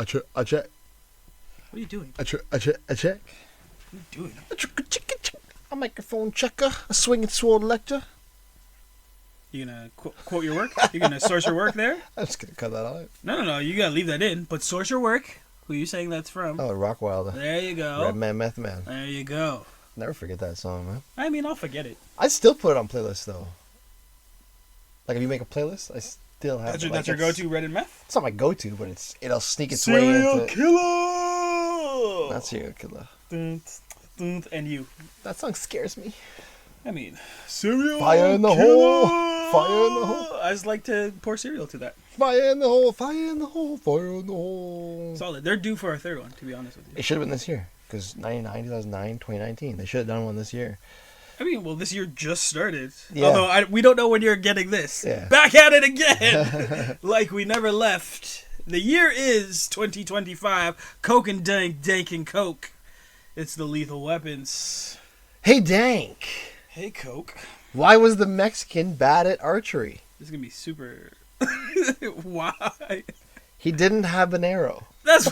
check. What are you doing? I check. What are you doing? A microphone checker, a swinging sword lecture. You gonna quote your work? You gonna source your work there? I'm just gonna cut that out. No. You gotta leave that in. But source your work. Who are you saying that's from? Oh, RoccoW. There you go. Red Man, Meth Man. There you go. Never forget that song, man. I mean, I'll forget it. I still put it on playlists though. Like if you make a playlist, I still have. That's your go-to Red and Meth. It's not my go-to, but it'll sneak its way into. Serial killer. Not serial killer. And you. That song scares me. I mean, serial Fire in the killer. hole. Fire in the hole. I just like to pour cereal to that. Fire in the hole. Fire in the hole. Fire in the hole. Solid. They're due for a third one, to be honest with you. It should have been this year. Because 2009, 2019. They should have done one this year. I mean, well, this year just started. Yeah. Although we don't know when you're getting this. Yeah. Back at it again! Like we never left. The year is 2025. Coke and Dank and Coke. It's the Lethal Weapons. Hey, Dank. Hey, Coke. Why was the Mexican bad at archery? This is going to be super... Why? He didn't have an arrow. That's...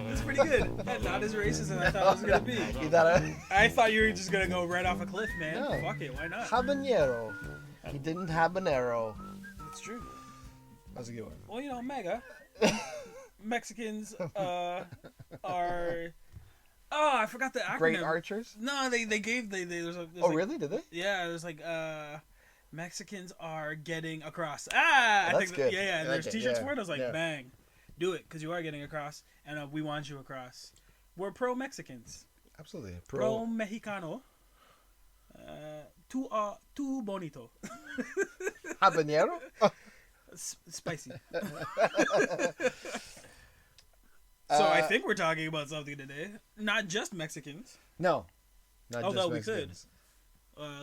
That's pretty good. That's not as racist as I thought it was going to be. You thought I thought you were just going to go right off a cliff, man. No. Fuck it, why not? habanero. He didn't have an arrow. It's true. That's a good one. Well, you know, mega. Mexicans are... Oh, I forgot the acronym. Great archers? No, they gave... there's Oh, really? Did they? Yeah, there's like... Mexicans are getting across. I That's think good. Yeah, I there's like it, t-shirts yeah, for it. I was like, yeah. bang. Do it, because you are getting across, and we want you across. We're pro-Mexicans. Absolutely. Pro-Mexicano. Too bonito. Habanero? Spicy. So I think we're talking about something today. Not just Mexicans. No. Not Although just we could. Mexicans.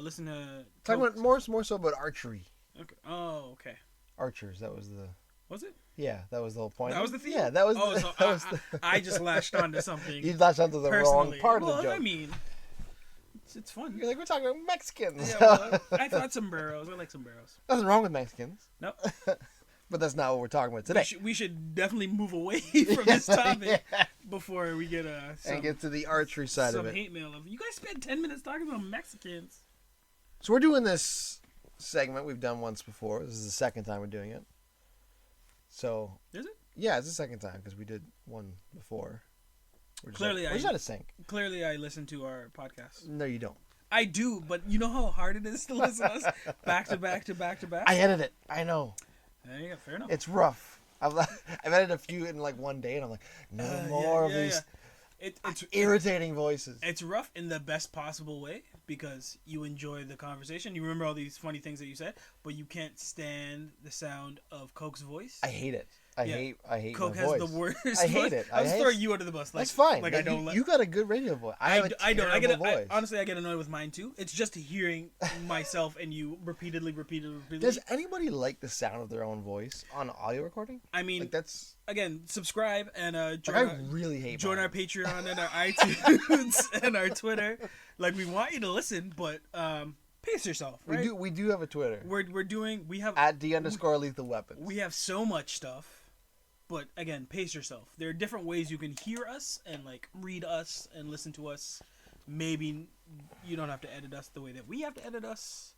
Listen to... Talking about more so about archery. Okay. Oh, okay. Archers. That was the... Was it? Yeah, that was the whole point. That was the theme? Yeah, that was Oh, the... so that was I just latched onto something. You latched onto the wrong personally. part of the Well, joke. I mean, it's fun. You're like, we're talking about Mexicans. Yeah, well, I thought sombreros. I like sombreros. Nothing wrong with Mexicans. No. But that's not what we're talking about today. We should definitely move away from this topic before we get and get to the archery side of some it. hate mail. You guys spent 10 minutes talking about Mexicans. So we're doing this segment we've done once before. This is the second time we're doing it. So Is it? yeah, it's the second time because we did one before. We're just out of sync. Clearly, I listen to our podcast. No, you don't. I do, but you know how hard it is to listen to us back to back to back to back? I edit it. I know. There you go. Fair enough. It's rough. I've edited a few in like one day, and I'm like, no more of these It's irritating voices. It's rough in the best possible way because you enjoy the conversation. You remember all these funny things that you said, but you can't stand the sound of Coke's voice. I hate it. I hate Coke my has voice. the worst. I hate it. I was throwing you under the bus. Like, that's fine. Like I don't. You got a good radio voice. I don't. I get voice. honestly, I get annoyed with mine too. It's just hearing myself and you repeatedly. Does anybody like the sound of their own voice on audio recording? I mean, like that's again, subscribe and I really hate join mine. our Patreon and our iTunes and our Twitter. Like we want you to listen, but pace yourself. Right? We do have a Twitter. We have at @D_lethal_weapons. We have so much stuff. But again, pace yourself. There are different ways you can hear us and like read us and listen to us. Maybe you don't have to edit us the way that we have to edit us.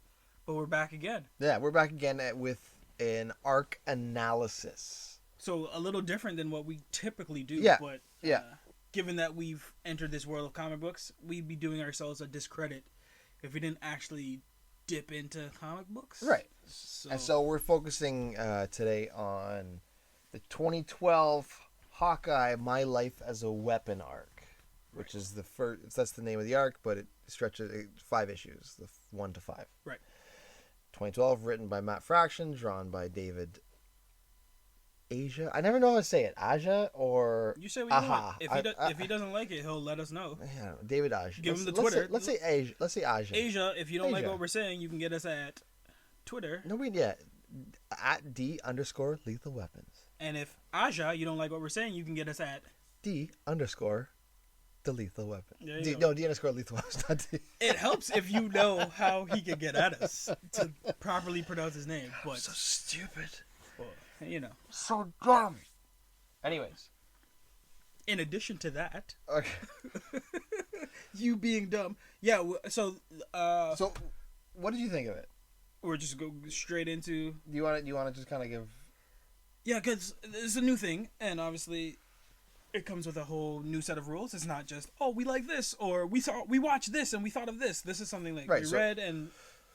But we're back again. Yeah, we're back again with an arc analysis. So a little different than what we typically do. Yeah. But yeah. Given that we've entered this world of comic books, we'd be doing ourselves a discredit if we didn't actually dip into comic books. Right. So we're focusing today on the 2012 Hawkeye My Life as a Weapon arc, which is the first. That's the name of the arc, but it stretches 5 issues, the 1 to 5. Right. 2012, written by Matt Fraction, drawn by David Asia. I never know how to say it. Aja or You say what you want. Aha. If he doesn't like it, he'll let us know. Yeah, David Aja. Give him the Twitter. Let's say Asia. Let's say Aja. Asia, if you don't like Asia. what we're saying, you can get us at Twitter. No, we yeah. At D_lethal weapons. And if Aja, you don't like what we're saying, you can get us at D_the lethal weapon. There you D, go. no, D_lethal weapons. Not D. It helps if you know how he could get at us to properly pronounce his name. But So stupid. well, you know. So dumb. Anyways. In addition to that, Okay. you being dumb. Yeah. So So, what did you think of it? we're just go straight into. Do you want to just kind of give? Yeah, because it's a new thing, and obviously, it comes with a whole new set of rules. It's not just we like this or we watched this and we thought of this. This is something like Right, we read, and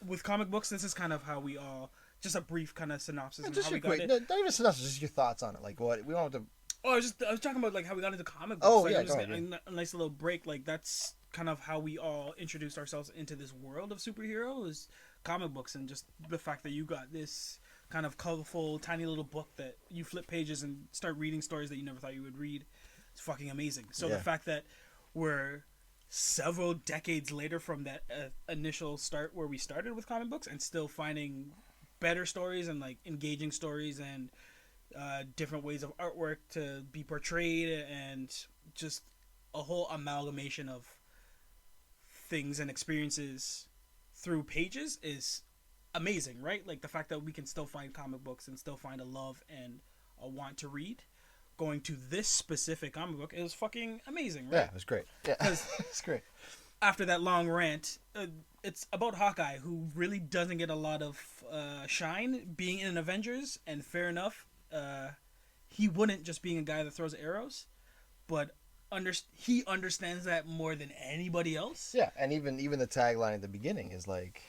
with comic books, this is kind of how we all just a brief kind of synopsis of Just how your we got quick. it. No, don't even synopsis. Just your thoughts on it. Like what we don't have to. Oh, I was talking about like how we got into comic books. Oh, like, yeah, I'm just go ahead, a nice little break. Like that's kind of how we all introduced ourselves into this world of superheroes, comic books, and just the fact that you got this kind of colorful, tiny little book that you flip pages and start reading stories that you never thought you would read. It's fucking amazing. So Yeah. the fact that we're several decades later from that initial start where we started with comic books and still finding better stories and like engaging stories and different ways of artwork to be portrayed and just a whole amalgamation of things and experiences through pages is amazing, right? Like the fact that we can still find comic books and still find a love and a want to read going to this specific comic book is fucking amazing, right? Yeah, it was great. Yeah, it's great. After that long rant, it's about Hawkeye, who really doesn't get a lot of shine being in Avengers, and fair enough, he wouldn't just being a guy that throws arrows, but he understands that more than anybody else. Yeah, and even the tagline at the beginning is like,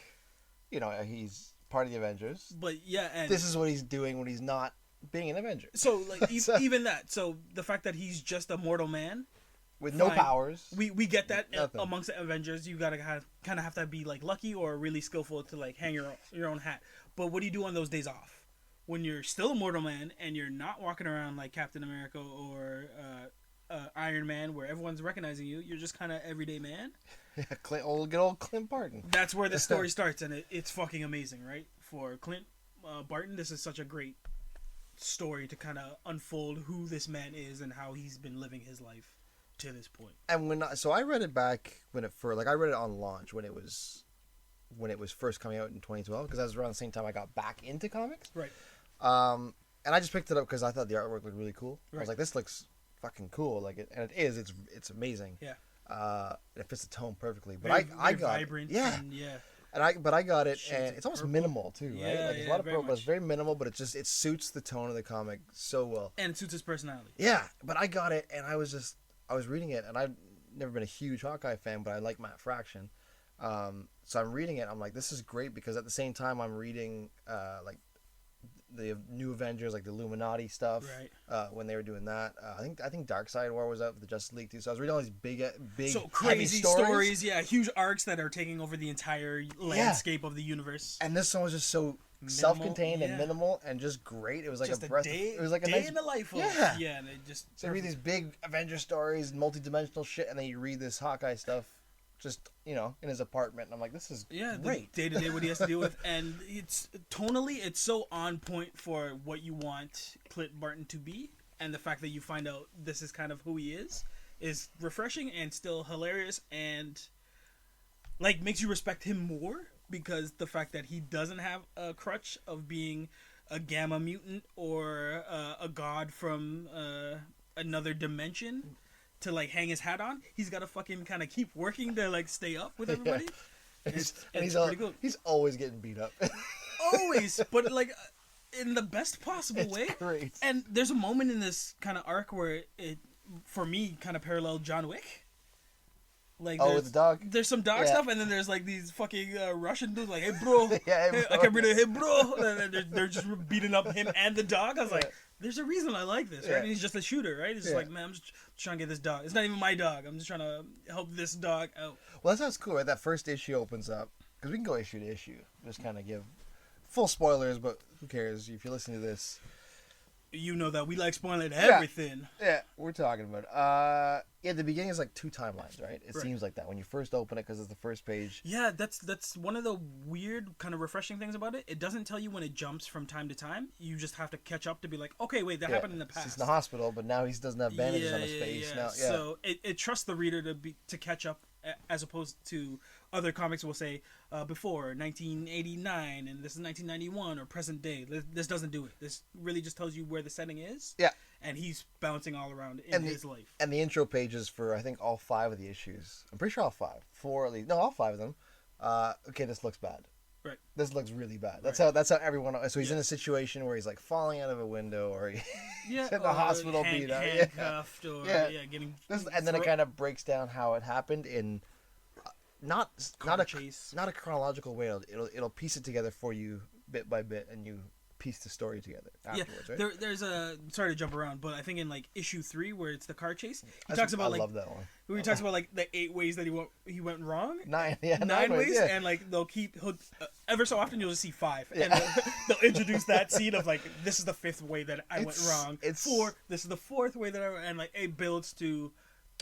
he's part of the Avengers. But yeah, and This is what he's doing when he's not being an Avenger. so like So- even that. So the fact that he's just a mortal man, With no fine. powers. we get that Nothing. amongst the Avengers. You gotta kind of have to be like lucky or really skillful to like hang your own hat. But what do you do on those days off when you're still a mortal man and you're not walking around like Captain America or Iron Man, where everyone's recognizing you? You're just kind of everyday man. Yeah, good old Clint Barton. That's where the story starts, and it's fucking amazing, right? For Clint Barton, this is such a great story to kind of unfold who this man is and how he's been living his life to this point. And so I read it back when it first, like I read it on launch when it was first coming out in 2012, because that was around the same time I got back into comics. Right. And I just picked it up because I thought the artwork looked really cool. I Right. was like, this looks fucking cool. Like it, and it is. It's amazing. Yeah. It fits the tone perfectly. But Very, I very got vibrant. it. Yeah. And yeah. But I got it, Shades and of it's almost purple. minimal too, right? Yeah, Like it's a yeah, lot of very purple, but it's much. very minimal. But it suits the tone of the comic so well. And it suits his personality. Yeah, but I got it, and I was reading it, and I've never been a huge Hawkeye fan, but I like Matt Fraction. So I'm reading it. I'm like, this is great, because at the same time I'm reading like the new Avengers, like the Illuminati stuff. Right. When they were doing that, I think Darkseid War was out with the Justice League too. So I was reading all these big, So heavy crazy stories, yeah, huge arcs that are taking over the entire landscape of the universe. And this one was just so Minimal, self-contained and yeah. minimal and just great. It was like Just a breath. day, It was like a day nice in the life of Yeah. and it just So you read these big Avenger stories, multi-dimensional shit, and then you read this Hawkeye stuff, just in his apartment. And I'm like, this is great. Day to day what he has to deal with, and it's tonally it's so on point for what you want Clint Barton to be, and the fact that you find out this is kind of who he is refreshing and still hilarious, and like makes you respect him more, because the fact that he doesn't have a crutch of being a gamma mutant or a god from another dimension to like hang his hat on. He's got to fucking kind of keep working to like stay up with everybody. And It's he's pretty good. he's always getting beat up. Always, but like in the best possible It's way. great. And there's a moment in this kind of arc where it, for me, kind of paralleled John Wick. Like With the dog. There's some dog Yeah. stuff, and then there's like these fucking Russian dudes like, "Hey bro, Yeah, hey, hey, I bro. can read it, hey bro." And then they're just beating up him and the dog. I was like, Yeah. "There's a reason I like this, right?" Yeah. And he's just a shooter, right? He's just Yeah. like, "Man, I'm just trying to get this dog. It's not even my dog. I'm just trying to help this dog out." Well, that sounds cool, right? That first issue opens up, because we can go issue to issue. Just kind of give full spoilers, but who cares if you listen to this? You know that we like spoiling everything. Yeah, we're talking about the beginning is like 2 timelines, right? It seems like that when you first open it because it's the first page. Yeah, that's one of the weird, kind of refreshing things about it. It doesn't tell you when it jumps from time to time. You just have to catch up to be like, okay, wait, that happened in the past. He's in the hospital, but now he doesn't have bandages on his face. Yeah. Now, So it trusts the reader to catch up, as opposed to other comics will say before 1989 and this is 1991 or present day. This doesn't do it. This really just tells you where the setting is. Yeah. And he's bouncing all around in his life. And the intro pages for I think all 5 of the issues. I'm pretty sure all 5. 4 at least. No, all 5 of them. Okay, this looks bad. Right. This looks really bad. That's how everyone. So he's in a situation where he's like falling out of a window, or he's in the hospital, handcuffed, or getting. And then it kind of breaks down how it happened in not a chronological way. It'll piece it together for you bit by bit, and you piece the story together afterwards. Right? There's a, sorry to jump around, but I think in like issue 3 where it's the car chase, he talks about I love that one. He talks about like the 8 ways that he went wrong. 9 ways, yeah. and like he'll ever so often you'll just see 5, and they'll introduce that scene of like, this is the 5th way that I went wrong. It's 4. This is the 4th way that and like it builds to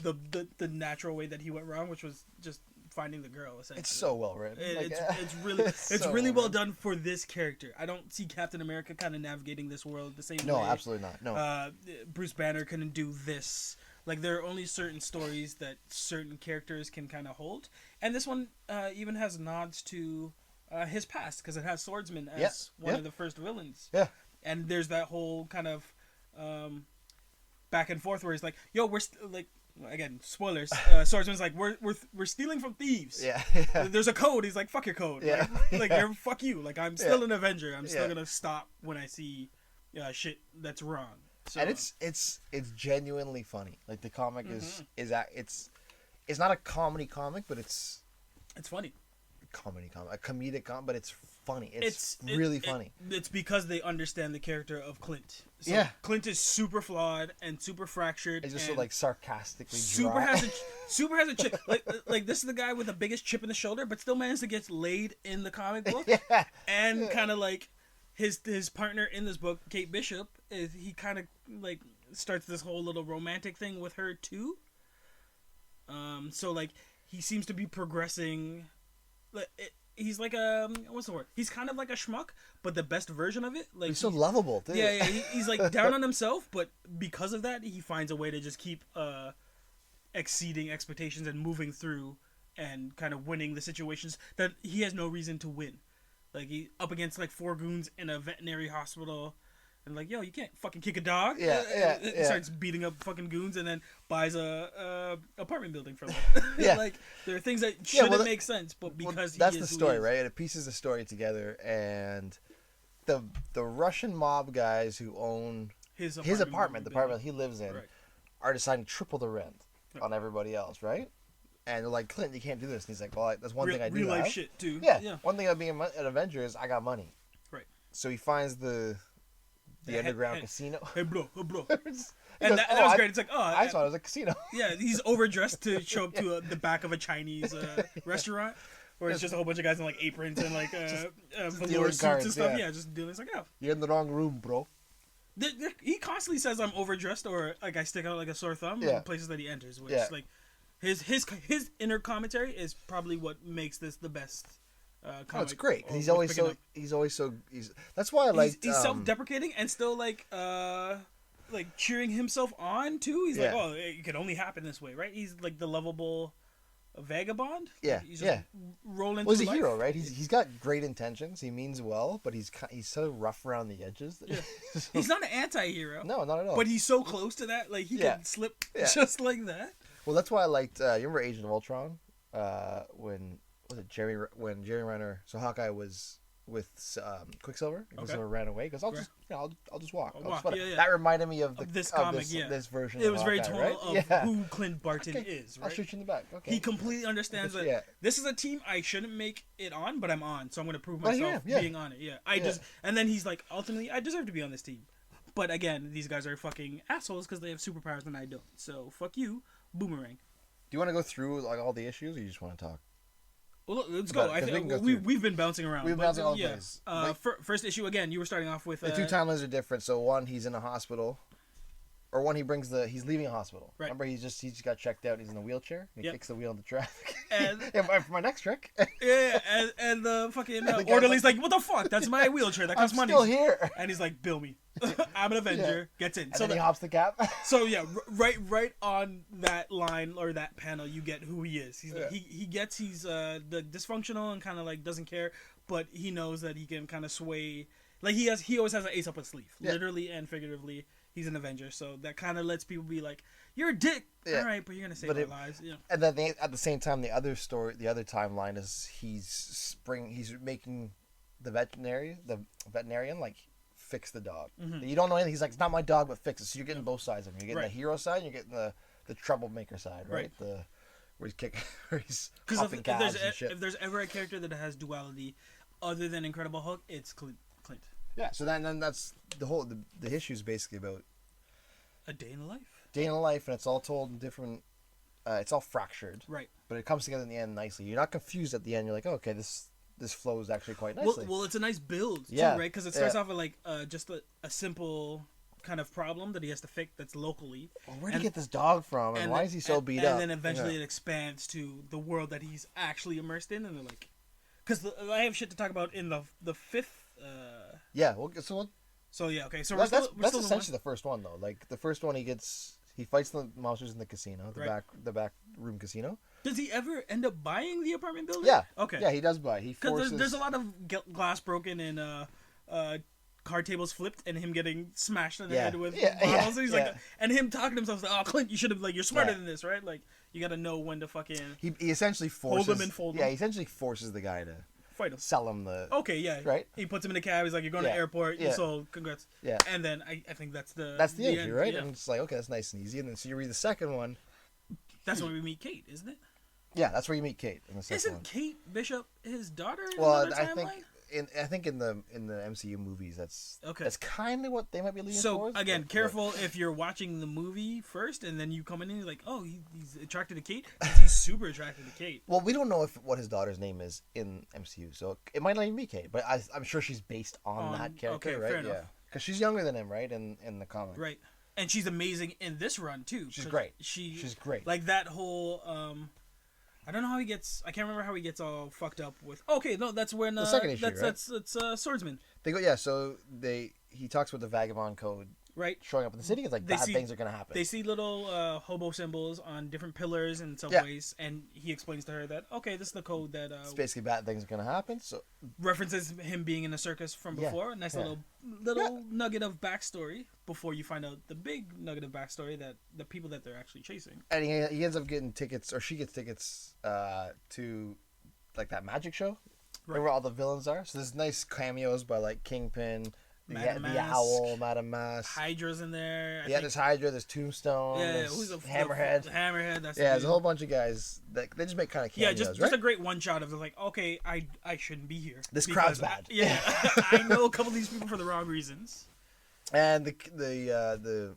the natural way that he went wrong, which was just finding the girl. Essentially, it's so well written. It's really well done for this character. I don't see Captain America kind of navigating this world the same way. No, absolutely not. No, Bruce Banner couldn't do this. Like, there are only certain stories that certain characters can kind of hold, and this one even has nods to his past because it has Swordsman as one of the first villains. Yeah, and there's that whole kind of back and forth where he's like, "Yo, we're like." Again, spoilers. Swordsman's like, we're stealing from thieves. Yeah. There's a code. He's like, fuck your code. Yeah. Like you're fuck you. Like, I'm still an Avenger. I'm still gonna stop when I see shit that's wrong. So, and it's genuinely funny. Like the comic is it's not a comedy comic, but it's funny. A comedic comic, but it's funny. It's really funny. It's because they understand the character of Clint. So Clint is super flawed and super fractured. It's just so like sarcastically super has a chip. Like this is the guy with the biggest chip in the shoulder, but still managed to get laid in the comic book. And kind of like his partner in this book, Kate Bishop, he kind of like starts this whole little romantic thing with her too. So like he seems to be progressing. He's like what's the word? He's kind of like a schmuck, but the best version of it. Like he's so lovable, too. Yeah. He's like down on himself, but because of that, he finds a way to just keep exceeding expectations and moving through and kind of winning the situations that he has no reason to win. Like he up against like 4 goons in a veterinary hospital. And like, yo, you can't fucking kick a dog. Starts beating up fucking goons and then buys a apartment building from them. Like, there are things that shouldn't make sense, but because that's the story, right? It pieces the story together, and the Russian mob guys who own his apartment, the apartment he lives in, are deciding to triple the rent on everybody else, right? And they're like, Clint, you can't do this. And he's like, well, that's one thing I do. Real life have. Shit too. Yeah. One thing about being an Avenger is I got money. Right. So he finds the underground casino. Hey, bro. And that was great. It's like, I thought it was a casino. Yeah, he's overdressed to show up to the back of a Chinese restaurant where it's just a whole bunch of guys in like aprons and like velour suits and stuff. Yeah, just dealing. It's like, oh, you're in the wrong room, bro. He constantly says I'm overdressed or like I stick out like a sore thumb in places that he enters, which like his inner commentary is probably what makes this the best. It's great. That's why I like. He's self-deprecating and still like cheering himself on too. He's like, oh, it could only happen this way, right? He's like the lovable vagabond. He's just rolling. Well, he's a hero, right? He's got great intentions. He means well, but he's so rough around the edges. He's not an anti-hero. No, not at all. But he's so close to that, like he can slip just like that. Well, that's why I liked. You remember Agent of Ultron? When Jeremy Renner? So Hawkeye was with Quicksilver. Quicksilver ran away because I'll just walk. That reminded me of this comic. This version. It was of Hawkeye, very tonal of who Clint Barton is. Right? I'll shoot you in the back. Okay. He completely understands that this is a team I shouldn't make it on, but I'm on, so I'm going to prove myself being on it. And then he's like, ultimately, I deserve to be on this team. But again, these guys are fucking assholes because they have superpowers and I don't. So fuck you, Boomerang. Do you want to go through like all the issues, or you just want to talk? Well, let's go. But- I 'cause we can think go through. we've been bouncing around. We've been but, bouncing all the yeah. ways. Like- First issue again. You were starting off with The two timelines are different. So one, he's in a hospital, or one he's leaving a hospital. Right. Remember, he just got checked out. He's in a wheelchair. And he Yep. kicks the wheel into traffic. And- For my next trick, Yeah, and the fucking The guy orderly's like, "What the fuck? That's my wheelchair. That I'm costs money." still here. And he's like, "Bill me. I'm an Avenger." Gets in. And So then he hops the cab. so yeah, right on that line or that panel, you get who he is. He's Yeah. he's the dysfunctional and kind of like doesn't care, but he knows that he can kind of sway. Like he always has an ace up his sleeve, Yeah. literally and figuratively. He's an Avenger, so that kind of lets people be like, "You're a dick, Yeah. all right, but you're gonna save But our it- lives." Yeah. And then at the same time, the other timeline is he's making the veterinarian like fix the dog. Mhm. You don't know anything. He's like, it's not my dog, but fix it. So you're getting both sides of him. You're getting Right. the hero side, and you're getting the troublemaker side, right? Right. Where he's kicking, where he's Because hopping cabs and if shit. there's ever a character that has duality, other than Incredible Hulk, it's Clint. Yeah. So then that's the issue is basically about A day in the life. day in the life, and it's all told in different. It's all fractured, Right. but it comes together in the end nicely. You're not confused at the end. You're like, oh, okay, this flows actually quite nicely. Well, it's a nice build too, Yeah, right? Because it starts yeah. off with like just a simple kind of problem that he has to fix that's locally. Well, where'd he and- get this dog from, and why then- is he so beat and up? then eventually Yeah. it expands to the world that he's actually immersed in, and they're like, because I have shit to talk about in the fifth. Yeah, well, so So yeah, okay. So that's we're still in essentially the first one though. Like the first one, he fights the monsters in the casino, Right. the back room casino. Does he ever end up buying the apartment building? Yeah. Okay. Yeah, he does buy. He Because forces. there's a lot of glass broken and card tables flipped and him getting smashed in the Yeah. head with Yeah, bottles. yeah, He's yeah. like, and him talking to himself like, "Oh, Clint, you should have like you're smarter Yeah. than this, right? Like you got to know when to fucking He essentially forces. Hold him and fold Yeah, him. he essentially forces the guy to fight him." sell him the. Okay, yeah. Right? He puts him in a cab. He's like, "You're going to Yeah, airport. yeah. So congrats." Yeah. And then I think that's the That's the end, right? yeah. And it's like, okay, that's nice and easy. And then so you read the second one. That's when we meet Kate, isn't it? Yeah, that's where you meet Kate in the second Isn't one. Kate Bishop his daughter? In Well, another I think timeline? in the MCU movies, that's Okay. That's kind of what they might be leaning So towards. again, but- careful if you're watching the movie first and then you come in and you're like, "Oh, he's attracted to Kate." 'Cause he's super attracted to Kate. Well, we don't know what his daughter's name is in MCU, so it might not even be Kate. But I'm sure she's based on that character, okay, right? fair enough. Yeah, because she's younger than him, right? In the comic, Right. And she's amazing in this run too. She's 'cause great. She's great. Like that whole I don't know how he gets. I can't remember how he gets all fucked up with. Okay, no, that's when The second issue, right? that's Swordsman, They go, yeah. So he talks about the Vagabond Code right? showing up in the city. It's like They bad see- things are gonna happen. They see little hobo symbols on different pillars and Yeah. subways, and he explains to her that okay, this is the code that It's basically bad things are gonna happen. So references him being in a circus from Yeah, before. A nice yeah. little nugget of backstory before you find out the big nugget of backstory that the people that they're actually chasing. and he ends up getting tickets, or she gets tickets to like that magic show. Right. Where all the villains are. So there's nice cameos by like Kingpin, Madam the Mask. Owl, Madam Mask. Hydra's in there. I Yeah, think- there's Hydra, there's Tombstone, yeah, there's who's the Hammerhead. The Hammerhead. That's Yeah, the there's a dude. whole bunch of guys that they just make kind of Yeah, cameos, just right? a great one shot of like, okay, I shouldn't be here. This because crowd's bad. Yeah, I know a couple of these people for the wrong reasons. And the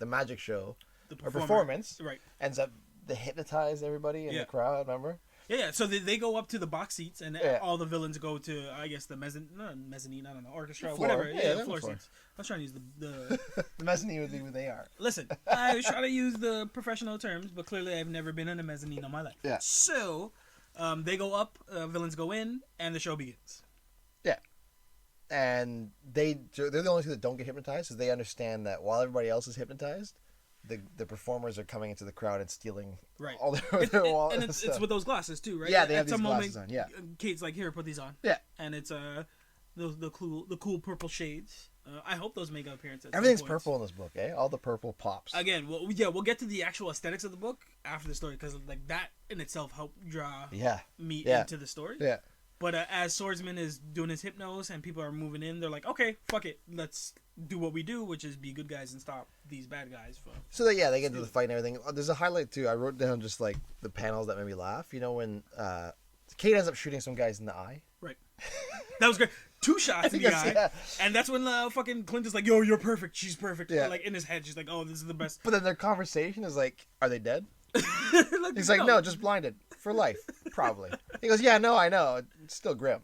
magic show The or performer- performance right? ends up they hypnotize everybody in Yeah. the crowd. Remember? Yeah. So they go up to the box seats, and Yeah. all the villains go to I guess the mezzanine, I don't know, orchestra, The floor. whatever. Yeah, Yeah, the the floor floor. seats. I was trying to use the The mezzanine would be who they are. Listen, I was trying to use the professional terms, but clearly I've never been on a mezzanine in my life. Yeah. So, they go up, villains go in, and the show begins. And they're the only two that don't get hypnotized, because they understand that while everybody else is hypnotized, the performers are coming into the crowd and stealing Right. all their, It- their it- wallet and and it's stuff. with those glasses too, right? Yeah, they have At some these moment, glasses on, yeah. Kate's like, "Here, put these on." Yeah. And it's the cool purple shades. I hope those make an appearance. At some Everything's point. purple in this book, eh? All the purple pops. Again, we'll get to the actual aesthetics of the book after the story because like that in itself helped draw Yeah. me Yeah. into the story. Yeah. But as Swordsman is doing his hypnos and people are moving in, they're like, okay, fuck it. Let's do what we do, which is be good guys and stop these bad guys. So they get into the fight and everything. There's a highlight too. I wrote down just like the panels that made me laugh. You know when Kate ends up shooting some guys in the eye. Right. That was great. 2 shots in the eye. Yeah. And that's when fucking Clint is like, yo, you're perfect. She's perfect. Yeah. Like in his head, she's like, oh, this is the best. But then their conversation is like, are they dead? Like, He's like, no, just blinded for life, probably. He goes, yeah, no, I know. It's still grim.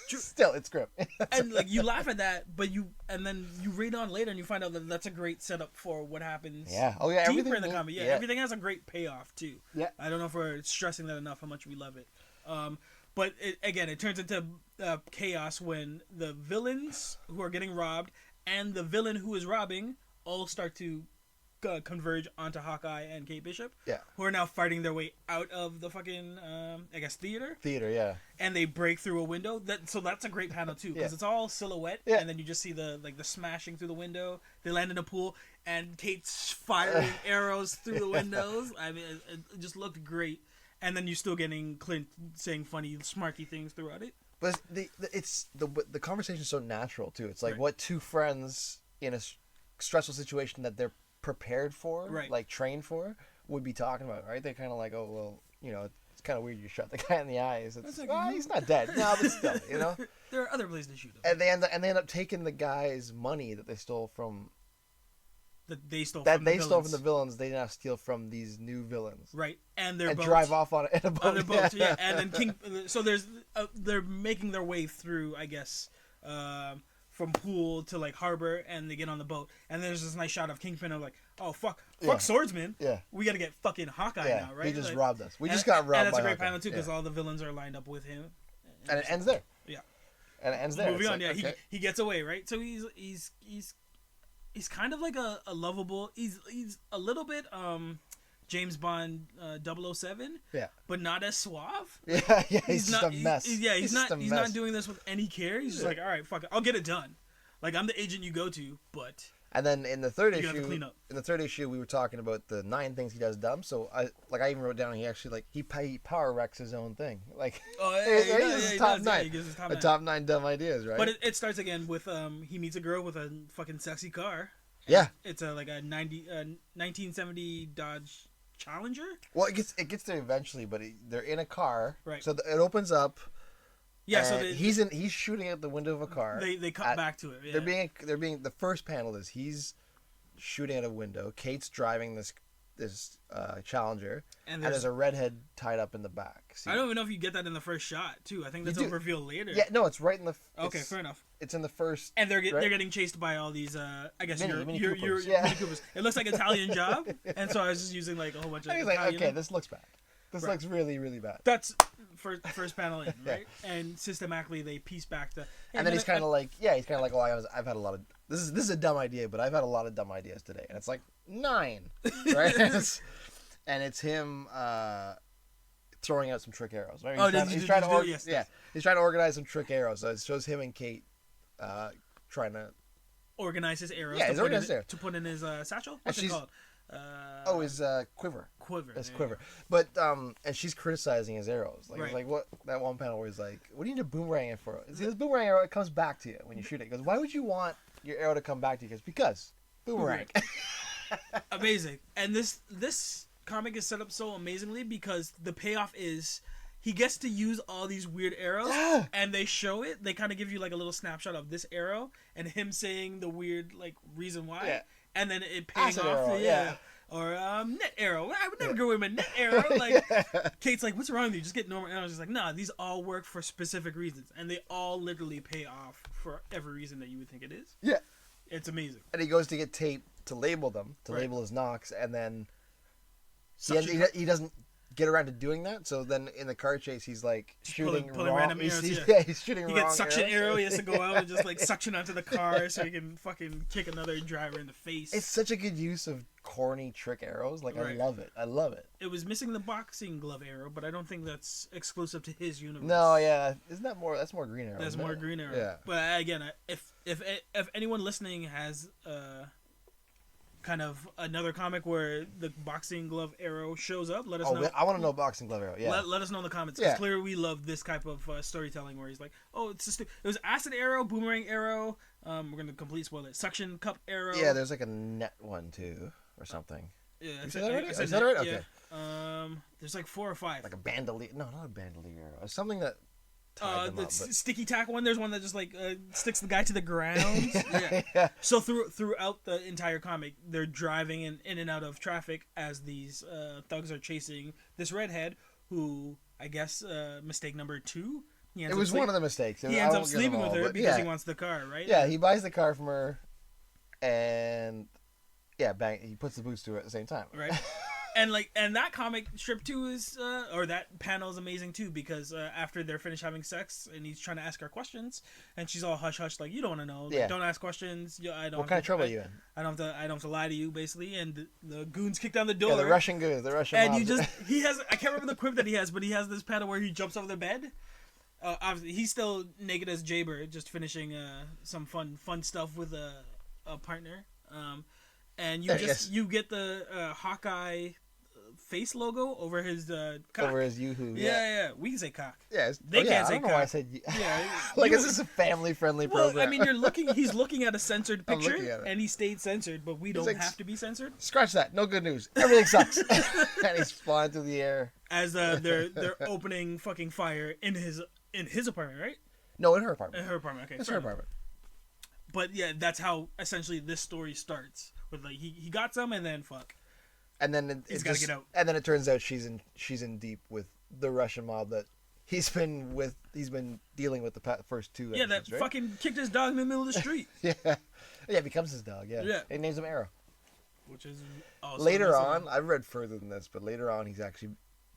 Still, it's grim. And like you laugh at that, but then you read on later and you find out that that's a great setup for what happens. Yeah. Oh yeah. Deeper in the comic. Yeah, everything has a great payoff too. Yeah. I don't know if we're stressing that enough how much we love it. But it turns into chaos when the villains who are getting robbed and the villain who is robbing all start to converge onto Hawkeye and Kate Bishop. Yeah. Who are now fighting their way out of the fucking theater. Theater, yeah. And they break through a window. So that's a great panel too, because it's all silhouette, and then you just see the smashing through the window. They land in a pool, and Kate's firing arrows through the windows. I mean, it just looked great. And then you're still getting Clint saying funny, smarty things throughout it. But the conversation's so natural too. It's like what two friends in a stressful situation that they're prepared for, like trained for, would be talking about, right? They're kind of like, oh well, it's kind of weird you shot the guy in the eyes. It's like, he's not dead. No, but still, there are other places to shoot him. And they end up taking the guy's money that they stole from. That they stole from the villains. They now steal from these new villains, right? And drive off on a boat. On their boat, yeah. And then so they're making their way through, I guess, from pool to like harbor, and they get on the boat, and there's this nice shot of Kingpin of like, oh fuck swordsman, we gotta get fucking Hawkeye now, right? He just robbed us. We just got robbed. And that's by a great Hawkeye. Panel too, because all the villains are lined up with him, and it ends there. Yeah, and it ends there. Moving on, like, okay. he gets away, right? So he's kind of like a lovable. He's a little bit James Bond 007, but not as suave. Yeah, he's just a mess. He's not doing this with any care. He's just like, all right, fuck it, I'll get it done. Like, I'm the agent you go to, but and then in the third issue, we were talking about the 9 things he does dumb. So I even wrote down he actually he power wrecks his own thing. Like, he gives his top 9 dumb ideas, right? But it starts again with he meets a girl with a fucking sexy car. Yeah, it's like a 1970 Dodge Challenger. Well, it gets there eventually, but they're in a car, right? So it opens up. Yeah, so he's shooting out the window of a car. They cut back to it. Yeah. They're being the first panel is he's shooting out a window. Kate's driving this Challenger, and there's a redhead tied up in the back. See? I don't even know if you get that in the first shot too. I think that's revealed later. Yeah, no, it's right in the. Okay, fair enough. It's in the first. And they're getting chased by all these. I guess Mini Mini Coopers. It looks like Italian Job, and so I was just using like a whole bunch of. I was like, okay, this looks bad. This looks really, really bad. That's first panel in, right? And systematically they piece back the. And then he's kind of like, oh, I've had a lot of. This is a dumb idea, but I've had a lot of dumb ideas today, and it's like 9, right? And it's him throwing out some trick arrows. Right? He's trying to organize some trick arrows. So it shows him and Kate trying to organize his arrows. Yeah, to put in his satchel. What's it called? His quiver. His quiver. Yeah. But and she's criticizing his arrows. Like, right. It's like what that one panel where he's like, "What do you need a boomerang it for?" See, this boomerang arrow, it comes back to you when you shoot it. He goes, "Why would you want your arrow to come back to you?" Because boomerang. Amazing. And this comic is set up so amazingly because the payoff is he gets to use all these weird arrows, and they show it. They kind of give you like a little snapshot of this arrow and him saying the weird like reason why, and then it paying Acid off. Arrow, Or net arrow. I would never go with my net arrow. Like Kate's like, "What's wrong with you? Just get normal arrows." She's like, "Nah, these all work for specific reasons, and they all literally pay off for every reason that you would think it is." Yeah, it's amazing. And he goes to get tape to label them, label his knocks, and then he doesn't get around to doing that. So then in the car chase, he's like shooting pulling wrong. Random arrows, He's shooting wrong. He gets suction arrow. He has to go out and just like suction onto the car so he can fucking kick another driver in the face. It's such a good use of corny trick arrows. Like I love it. It was missing the boxing glove arrow, but I don't think that's exclusive to his universe. No, yeah, isn't that more? That's more Green Arrow. That's more Green Arrow. Yeah. But again, if anyone listening has kind of another comic where the boxing glove arrow shows up, let us know. I want to know boxing glove arrow. Yeah. Let us know in the comments. Because clearly we love this type of storytelling where he's like, oh, it was acid arrow, boomerang arrow. We're gonna completely spoil it. Suction cup arrow. Yeah, there's like a net one too, or something. Yeah, is that right? Okay. There's like 4 or 5. Like a bandolier. No, not a bandolier arrow. It's something that. Sticky tack one. There's one that just like sticks the guy to the ground. Yeah. So throughout the entire comic, they're driving in and out of traffic as these thugs are chasing this redhead who I guess mistake number 2. It was one of the mistakes. He ends up sleeping with her because he wants the car, right? Yeah, he buys the car from her, and bang, he puts the boots to her at the same time. Right. And that comic strip too is or that panel is amazing too, because after they're finished having sex and he's trying to ask her questions and she's all hush hush, like, you don't want to know, like, don't ask questions. I don't. What kind of trouble are you in? I don't have to lie to you, basically. And the goons kick down the door. Yeah, the Russian goons, the Russian. And mobs. he has, I can't remember the quip that he has, but he has this panel where he jumps over the bed. Obviously, he's still naked as Jaybird, just finishing some fun stuff with a partner. And you get the Hawkeye face logo over his cock. Over his yoo-hoo. Yeah. We can say cock. Yeah, they can't say I don't know cock. why I said yeah. like, is this a family-friendly program? I mean, he's looking at a censored I'm picture, looking at it. and he stayed censored, but we don't have to be censored. Scratch that. No good news. Everything sucks. And he's flying through the air. As they're opening fucking fire in his apartment, right? No, in her apartment. In her apartment. Okay, it's her apartment. But yeah, that's how essentially this story starts. With like he got some, and then fuck. And then he's got to get out. And then it turns out she's in deep with the Russian mob that he's been dealing with the first 2 episodes, that right? fucking kicked his dog in the middle of the street. It becomes his dog. Yeah. And he names him Arrow. Which is later on. I've read further than this, but later on he's actually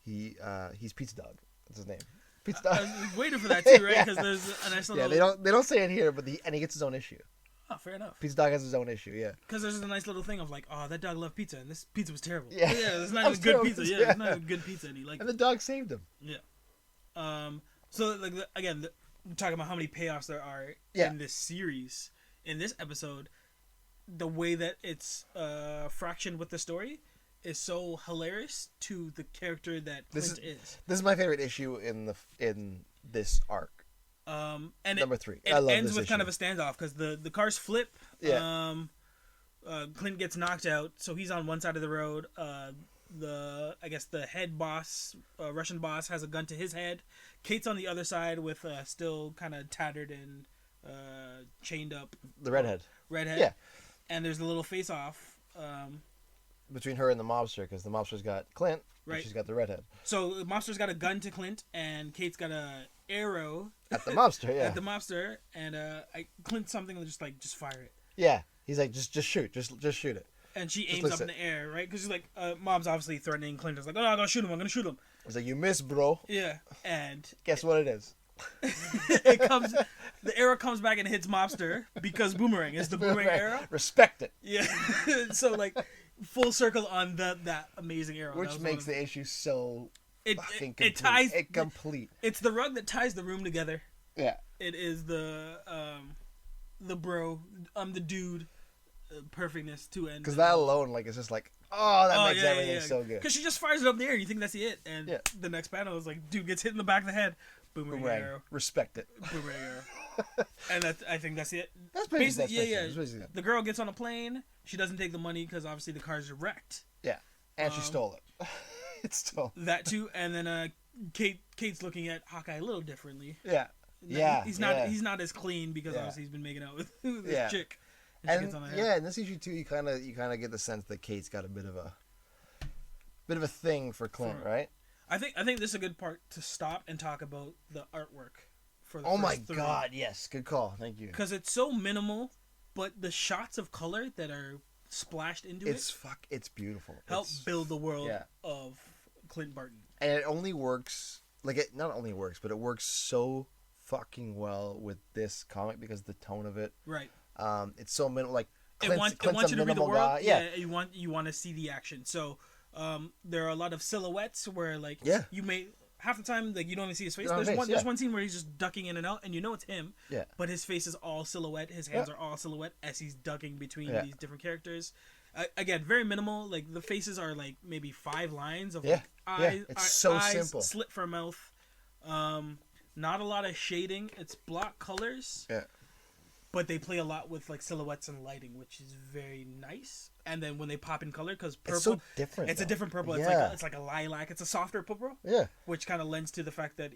he's Pizza Dog. That's his name. Pizza Dog. I was waiting for that too, right? Because there's a nice little. Yeah, they don't say it here, but and he gets his own issue. Oh, fair enough. Pizza Dog has his own issue, yeah. Because there's a nice little thing of like, oh, that dog loved pizza, and this pizza was terrible. Yeah, it's not even good pizza. Yeah, it's not even good pizza, and he liked. And the dog saved him. Yeah. So like again, we're talking about how many payoffs there are in this series. In this episode, the way that it's fractioned with the story is so hilarious to the character that Clint is. This is my favorite issue in this arc. And number 3. It ends with kind of a standoff because the cars flip. Yeah. Clint gets knocked out, so he's on one side of the road. I guess the head boss, Russian boss, has a gun to his head. Kate's on the other side with still kind of tattered and chained up. The redhead. Yeah. And there's a little face off. Between her and the mobster, because the mobster's got Clint, and she's got the redhead. So the mobster's got a gun to Clint, and Kate's got a arrow at the mobster. Yeah, at the mobster, and Clint something just fire it. Yeah, he's like just shoot, just shoot it. And she aims up in the air, right? Because she's like, mom's obviously threatening Clint. It's like, oh, I'm gonna shoot him. I'm gonna shoot him. It's like, you missed, bro. Yeah, and guess what it is? The arrow comes back and hits mobster because boomerang is the boomerang arrow. Respect it. Yeah, so like. Full circle on that amazing arrow, which makes the issue so fucking complete. It ties it complete. It's the rug that ties the room together. Yeah, it is the bro, the dude, perfectness to end. Because that alone, like, it's just like, that makes everything so good. Because she just fires it up in the air, and you think that's it, and the next panel is like, dude gets hit in the back of the head, boomerang arrow. Respect it. Boomerang arrow. And I think that's it. That's basically The girl gets on a plane. She doesn't take the money because obviously the cars are wrecked. Yeah, and she stole it. It's stolen. That too, and then Kate's looking at Hawkeye a little differently. Yeah. He's not as clean because obviously he's been making out with this chick. And in this issue too, you kind of get the sense that Kate's got a bit of a thing for Clint, right? I think this is a good part to stop and talk about the artwork for the first 3. Oh my god, yes, good call, thank you. Because it's so minimal, but the shots of color that are splashed into it's beautiful. Help build the world of Clint Barton. And it only works not only works, but it works so fucking well with this comic because the tone of it. Right. It's so minimal. Like Clint's it wants you to read the world. Guy. Yeah. You want to see the action. So there are a lot of silhouettes where like you may half the time like you don't even see his face. There's one scene where he's just ducking in and out, and you know it's him. Yeah. But his face is all silhouette. His hands are all silhouette as he's ducking between these different characters. Again, very minimal. Like the faces are like maybe 5 lines of like eyes. It's so eyes, simple. Slit for mouth. Not a lot of shading. It's block colors. Yeah. But they play a lot with like silhouettes and lighting, which is very nice. And then when they pop in color, because purple, it's so different. It's a different purple. It's like a lilac. It's a softer purple. Yeah. Which kind of lends to the fact that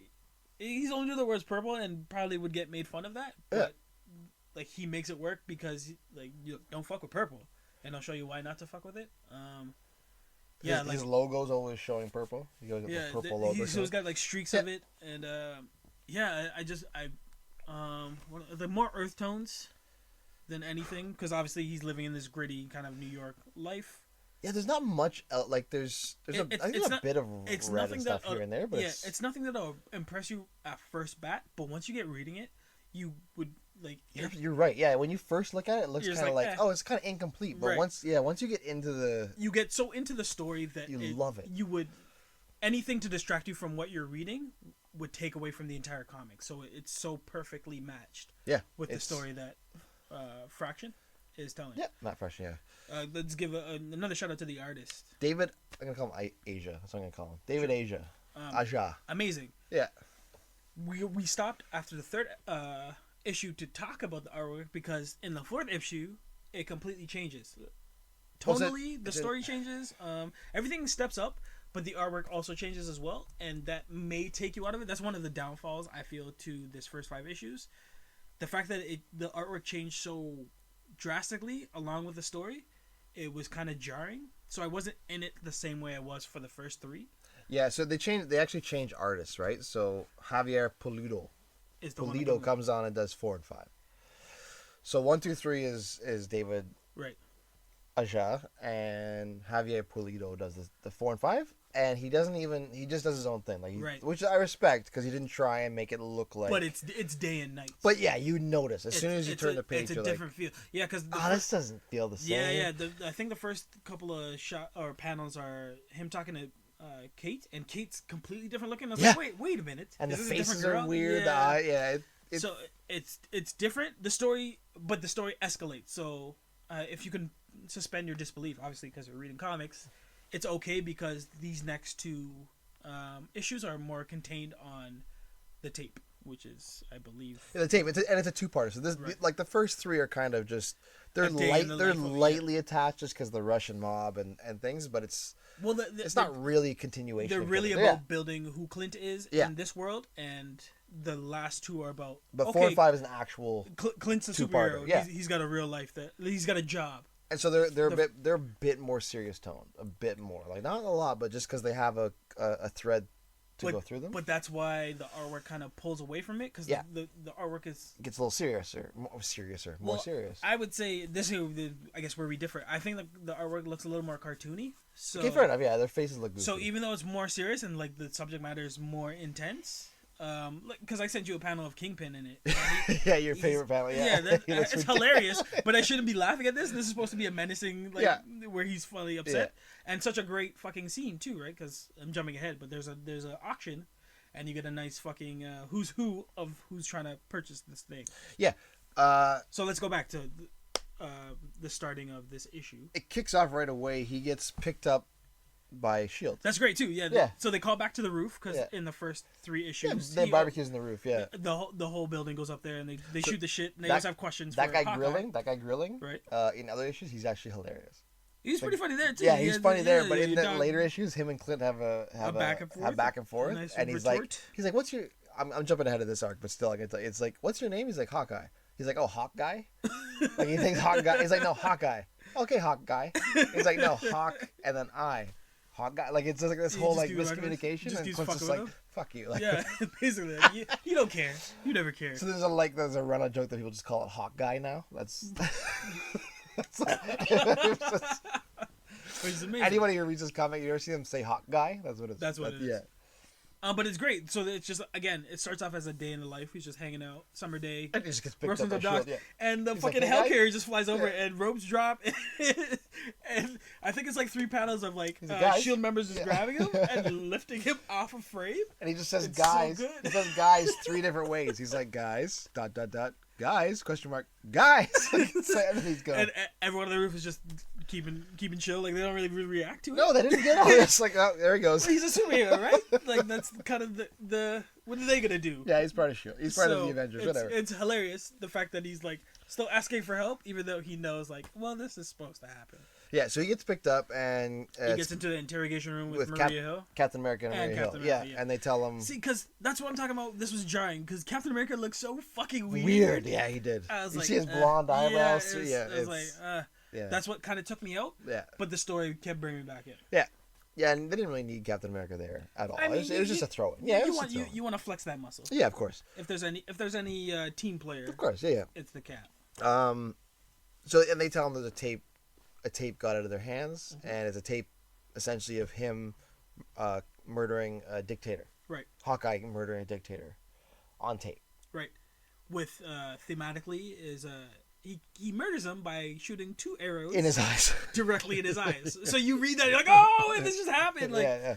he's only do the words purple and probably would get made fun of that. But like he makes it work because like you don't fuck with purple, and I'll show you why not to fuck with it. Yeah, his logo's always showing purple. He goes with the purple logo. He's always got like streaks of it, and the more earth tones than anything, because obviously he's living in this gritty kind of New York life. Yeah, there's not much like there's a bit of red and stuff here and there, but it's nothing that'll impress you at first bat. But once you get reading it, you would like. You're right. Yeah, when you first look at it, it looks kind of like oh, it's kind of incomplete. But once you get into you get so into the story that you love it. You would anything to distract you from what you're reading would take away from the entire comic. So it's so perfectly matched. Yeah, with the story that Fraction is telling. Yeah, not Fraction. Yeah. Let's give another shout out to the artist. David, I'm going to call him Asia. That's what I'm going to call him. David Asia. Aja. Amazing. Yeah. We stopped after the third issue to talk about the artwork because in the fourth issue, it completely changes. Tonally, the story changes. Everything steps up, but the artwork also changes as well. And that may take you out of it. That's one of the downfalls, I feel, to this first 5 issues. The fact that the artwork changed so drastically along with the story, it was kind of jarring. So I wasn't in it the same way I was for the first 3. Yeah, so they actually changed artists, right? So Javier Pulido comes on and does 4 and 5. So 1, 2, 3 is David Aja, and Javier Pulido does the 4 and 5, and he just does his own thing, which I respect because he didn't try and make it look like. But it's day and night. But yeah, you notice as soon as you turn the page, it's a different feel. Yeah, because this doesn't feel the same. Yeah. I think the first couple of panels are him talking to Kate, and Kate's completely different looking. I was like, wait a minute. And the faces are weird. Yeah. So it's different. The story escalates. So if you can suspend your disbelief, obviously because we're reading comics, it's okay because these next 2 issues are more contained on the tape, which is, I believe, the tape. It's a 2-parter. So this like the first 3 are kind of just they're lightly attached just because the Russian mob and things, but it's not really a continuation. They're really about building who Clint is in this world, and the last 2 are about. But 4 and 5 is an actual Clint's a superhero. Yeah. He's got a real life he's got a job. And so they're a bit more serious tone, a bit more, like not a lot, but just because they have a thread to go through them. But that's why the artwork kind of pulls away from it because the artwork gets a little more serious. I would say this is, I guess, where we differ. I think the artwork looks a little more cartoony. So, okay, fair enough. Yeah, their faces look goofy. So even though it's more serious and like the subject matter is more intense. Because I sent you a panel of Kingpin in it. Yeah, your favorite panel. Yeah, it's hilarious. But I shouldn't be laughing at this. This is supposed to be a menacing, where he's finally upset, and such a great fucking scene too, right? Because I'm jumping ahead, but there's an auction, and you get a nice fucking who's who of who's trying to purchase this thing. Yeah. So let's go back to the starting of this issue. It kicks off right away. He gets picked up by S.H.I.E.L.D. That's great too. Yeah. So they call back to the roof because in the first 3 issues, they barbecues in the roof. Yeah. The whole building goes up there and they shoot the shit and they always have questions. That guy grilling. Right. In other issues, he's actually hilarious. He's pretty funny there too. Yeah, he's funny there. But in the later issues, him and Clint have a back and forth, nice and he's retort. like, "What's your?" I'm jumping ahead of this arc, but still, I can tell you, it's like, "What's your name?" He's like, "Hawkeye." He's like, "Oh, Hawkeye." Like he thinks Hawkeye. He's like, "No, Hawkeye." Okay, Hawkeye. He's like, "No, Hawk," and then I. Hawkeye, like it's just like this whole like miscommunication, and Clint's just like, "Fuck you." Like, yeah, basically, you don't care, you never care. So there's a run-on joke that people just call it Hawkeye now. That's which is amazing. Anybody who reads this comic, you ever see them say Hawkeye? That's what it is. Yeah. But it's great. So it's just, again, it starts off as a day in the life. He's just hanging out, summer day, and he just gets picked up by S.H.I.E.L.D., and the fucking hell carrier just flies over, and ropes drop, and I think it's like 3 panels of like S.H.I.E.L.D. members just grabbing him and lifting him off a frame. And he just says guys. So he says guys 3 different ways. He's like guys, ... guys, question mark, guys. And he's going. And everyone on the roof is just keeping chill, like they don't really react to it. No, they didn't get it. It's like, oh, there he goes. Well, he's a superhero, right? Like that's kind of the what are they gonna do? Yeah, he's part of S.H.I.E.L.D. He's part of the Avengers. Whatever. It's hilarious the fact that he's like still asking for help, even though he knows like, well, this is supposed to happen. Yeah, so he gets picked up and he gets into the interrogation room with Maria Hill, Captain America, and Maria Hill. Yeah, and they tell him. See, because that's what I'm talking about. This was jarring because Captain America looks so fucking weird. Yeah, he did. You see his blonde eyebrows. I was like, that's what kind of took me out. Yeah. But the story kept bringing me back in. Yeah. Yeah, and they didn't really need Captain America there at all. I mean, it was just a throw-in. Yeah, you want to flex that muscle. Yeah, of course. If there's any team player, Of course, yeah. it's the Cap. So and they tell him there's a tape got out of their hands, and it's a tape essentially of him murdering a dictator. Right. Hawkeye murdering a dictator on tape. Right. With thematically is he murders him by shooting 2 arrows in his eyes, directly in his eyes. So you read that, you're like, oh, this just happened. Like, yeah.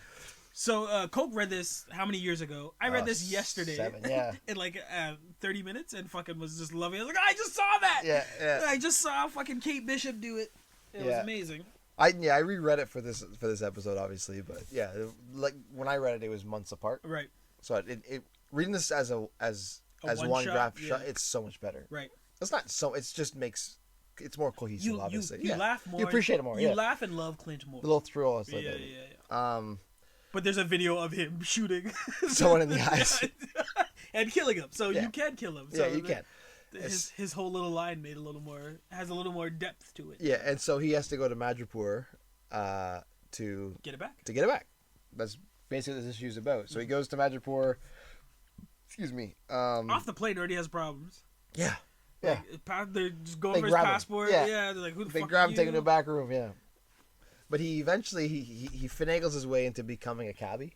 So Coke read this how many years ago? I read this yesterday. 7, yeah. In like 30 minutes, and fucking was just loving it. I was like, I just saw that. Yeah. I just saw fucking Kate Bishop do it. It was amazing. I reread it for this episode, obviously, but yeah, like when I read it, it was months apart. Right. So it reading this as one graph shot, it's so much better. Right. It's not so. It just makes it's more cohesive. Obviously, you laugh more. You appreciate it more. You laugh and love Clint more. The little thrill. Yeah. But there's a video of him shooting someone in the eyes and killing him. So you can kill him. So yeah, you can. His whole little line has a little more depth to it. Yeah, and so he has to go to Madripoor to get it back. That's basically what this issue's about. So he goes to Madripoor. Excuse me. Off the plane already has problems. Yeah. Like, they're just going for his passport. Yeah. They're like, who the fuck grab are him, take him to you? a back room. Yeah. But he eventually he finagles his way into becoming a cabbie.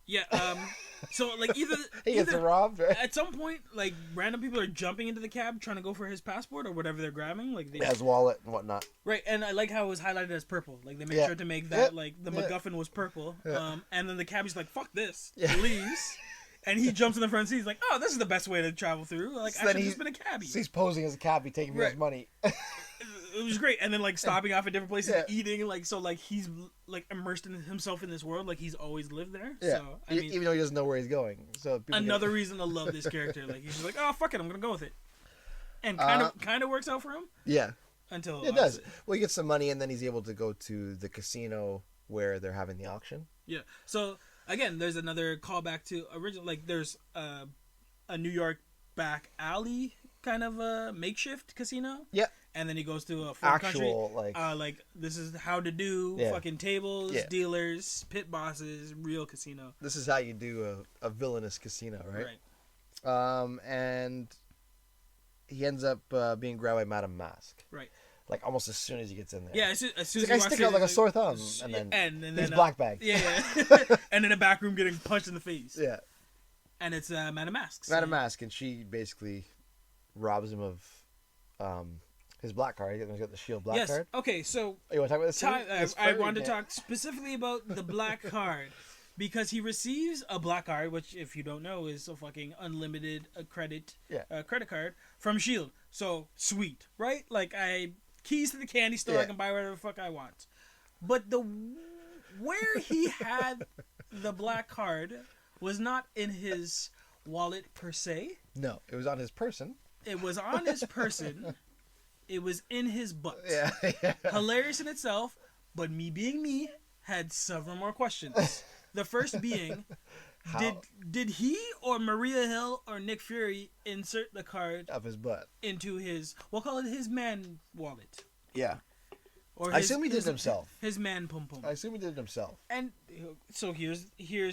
Yeah. So like either he gets robbed. Right? At some point, like random people are jumping into the cab trying to go for his passport or whatever they're grabbing. Like his wallet and whatnot. Right, and I like how it was highlighted as purple. Like they made sure to make that like the MacGuffin was purple. Yeah. And then the cabbie's like, "Fuck this," leaves. And he jumps in the front seat. He's like, "Oh, this is the best way to travel through. Like, I should have just been a cabbie." So he's posing as a cabbie, taking his money. It was great, and then like stopping off at different places, eating, like so, like he's like immersed in himself in this world, like he's always lived there. Yeah. So I mean, even though he doesn't know where he's going. So another reason to love this character. Like he's just like, "Oh fuck it, I'm gonna go with it," and kind of works out for him. Yeah. Until it does. Well, he gets some money, and then he's able to go to the casino where they're having the auction. Yeah. So again, there's another callback to original. Like there's a New York back alley kind of a makeshift casino. Yeah. And then he goes to a foreign country. Like this is how to do fucking tables, dealers, pit bosses, real casino. This is how you do a villainous casino, right? And he ends up being grabbed by Madame Mask. Right. Like almost as soon as he gets in there. Yeah, as soon as he stick out like a sore thumb, and then he's black bag. Yeah. And in a back room getting punched in the face. Yeah. And it's Madame Mask. Madame Mask, and she basically robs him of his black card. He's got the shield black card. Okay, so you want to talk about this? I want to talk specifically about the black card because he receives a black card, which, if you don't know, is a fucking unlimited credit card from Shield. So sweet, right? Like keys to the candy store. I can buy whatever the fuck I want. But where he had the black card was not in his wallet per se. No, it was on his person. It was on his person. It was in his butt. Yeah. Hilarious in itself, but me being me had several more questions. The first being, did he or Maria Hill or Nick Fury insert the card of his butt into his, we'll call it his man wallet? Yeah. Or I assume he did it himself. His man pum pum. I assume he did it himself. And so here's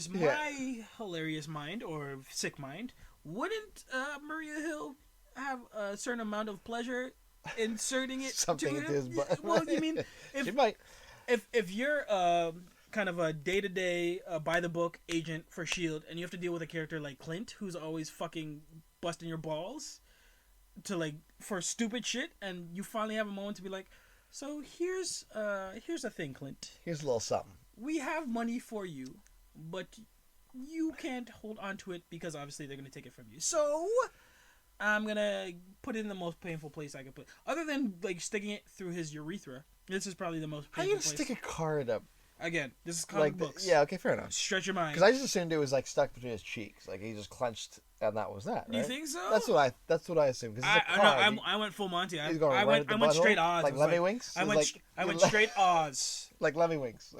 my hilarious mind or sick mind. Wouldn't Maria Hill have a certain amount of pleasure inserting it something into his butt? Well, you mean she might. If you're kind of a day-to-day by-the-book agent for Shield, and you have to deal with a character like Clint, who's always fucking busting your balls for stupid shit, and you finally have a moment to be like, so here's the thing, Clint. Here's a little something. We have money for you, but you can't hold on to it because obviously they're gonna take it from you. So I'm gonna put it in the most painful place I can put. Other than like sticking it through his urethra, this is probably the most painful place. How do you stick a card up? Again, this is comic books. Yeah, okay, fair enough. Stretch your mind. Because I just assumed it was like stuck between his cheeks, like he just clenched, and that was that. Right? You think so? That's what I assumed. Because it's a card. I went full Monty. I went straight Oz. Like Lemmy Winks. I went straight Oz. Like Lemmy Winks.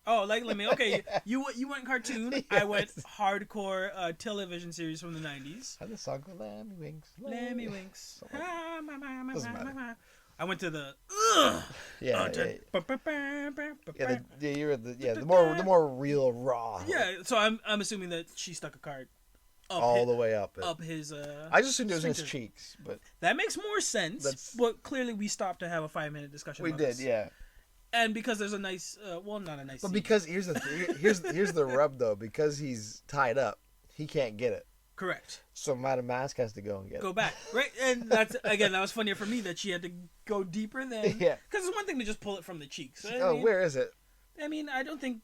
Oh, like Lemmy. Okay, you went cartoon. Yes. I went hardcore television series from the 90s. Had the song called Lemmy Winks. Lemmy Winks. I went to the Yeah, the more real raw. Yeah, so I'm assuming that she stuck a card All the way up. Up his. I just assumed it was in his sphincter. cheeks, but That makes more sense. But clearly, we stopped to have a 5-minute discussion. We about did, this. yeah. And because there's a nice, well, not a nice. But scene. because here's the rub though. Because he's tied up, he can't get it. Correct. So Madame Mask has to go and get it. Go back, right? And that's again, that was funnier for me that she had to go deeper than. Yeah. Because it's one thing to just pull it from the cheeks. Where is it? I mean, I don't think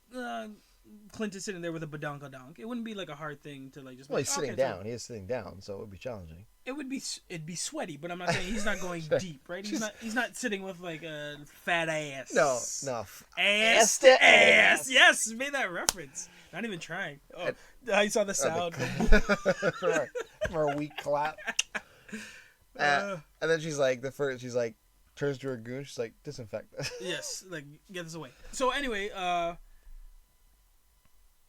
Clint is sitting there with a badonkadonk. It wouldn't be like a hard thing to like just. Well, he's sitting down. He is sitting down, so it would be challenging. It'd be sweaty, but I'm not saying he's not going deep, right? He's not sitting with like a fat ass. No. Ass to ass. Yes, made that reference. Not even trying. Oh, I saw the sound. For a weak clap. And then she's like, turns to her goon. She's like, disinfect this. Yes, like get this away. So anyway,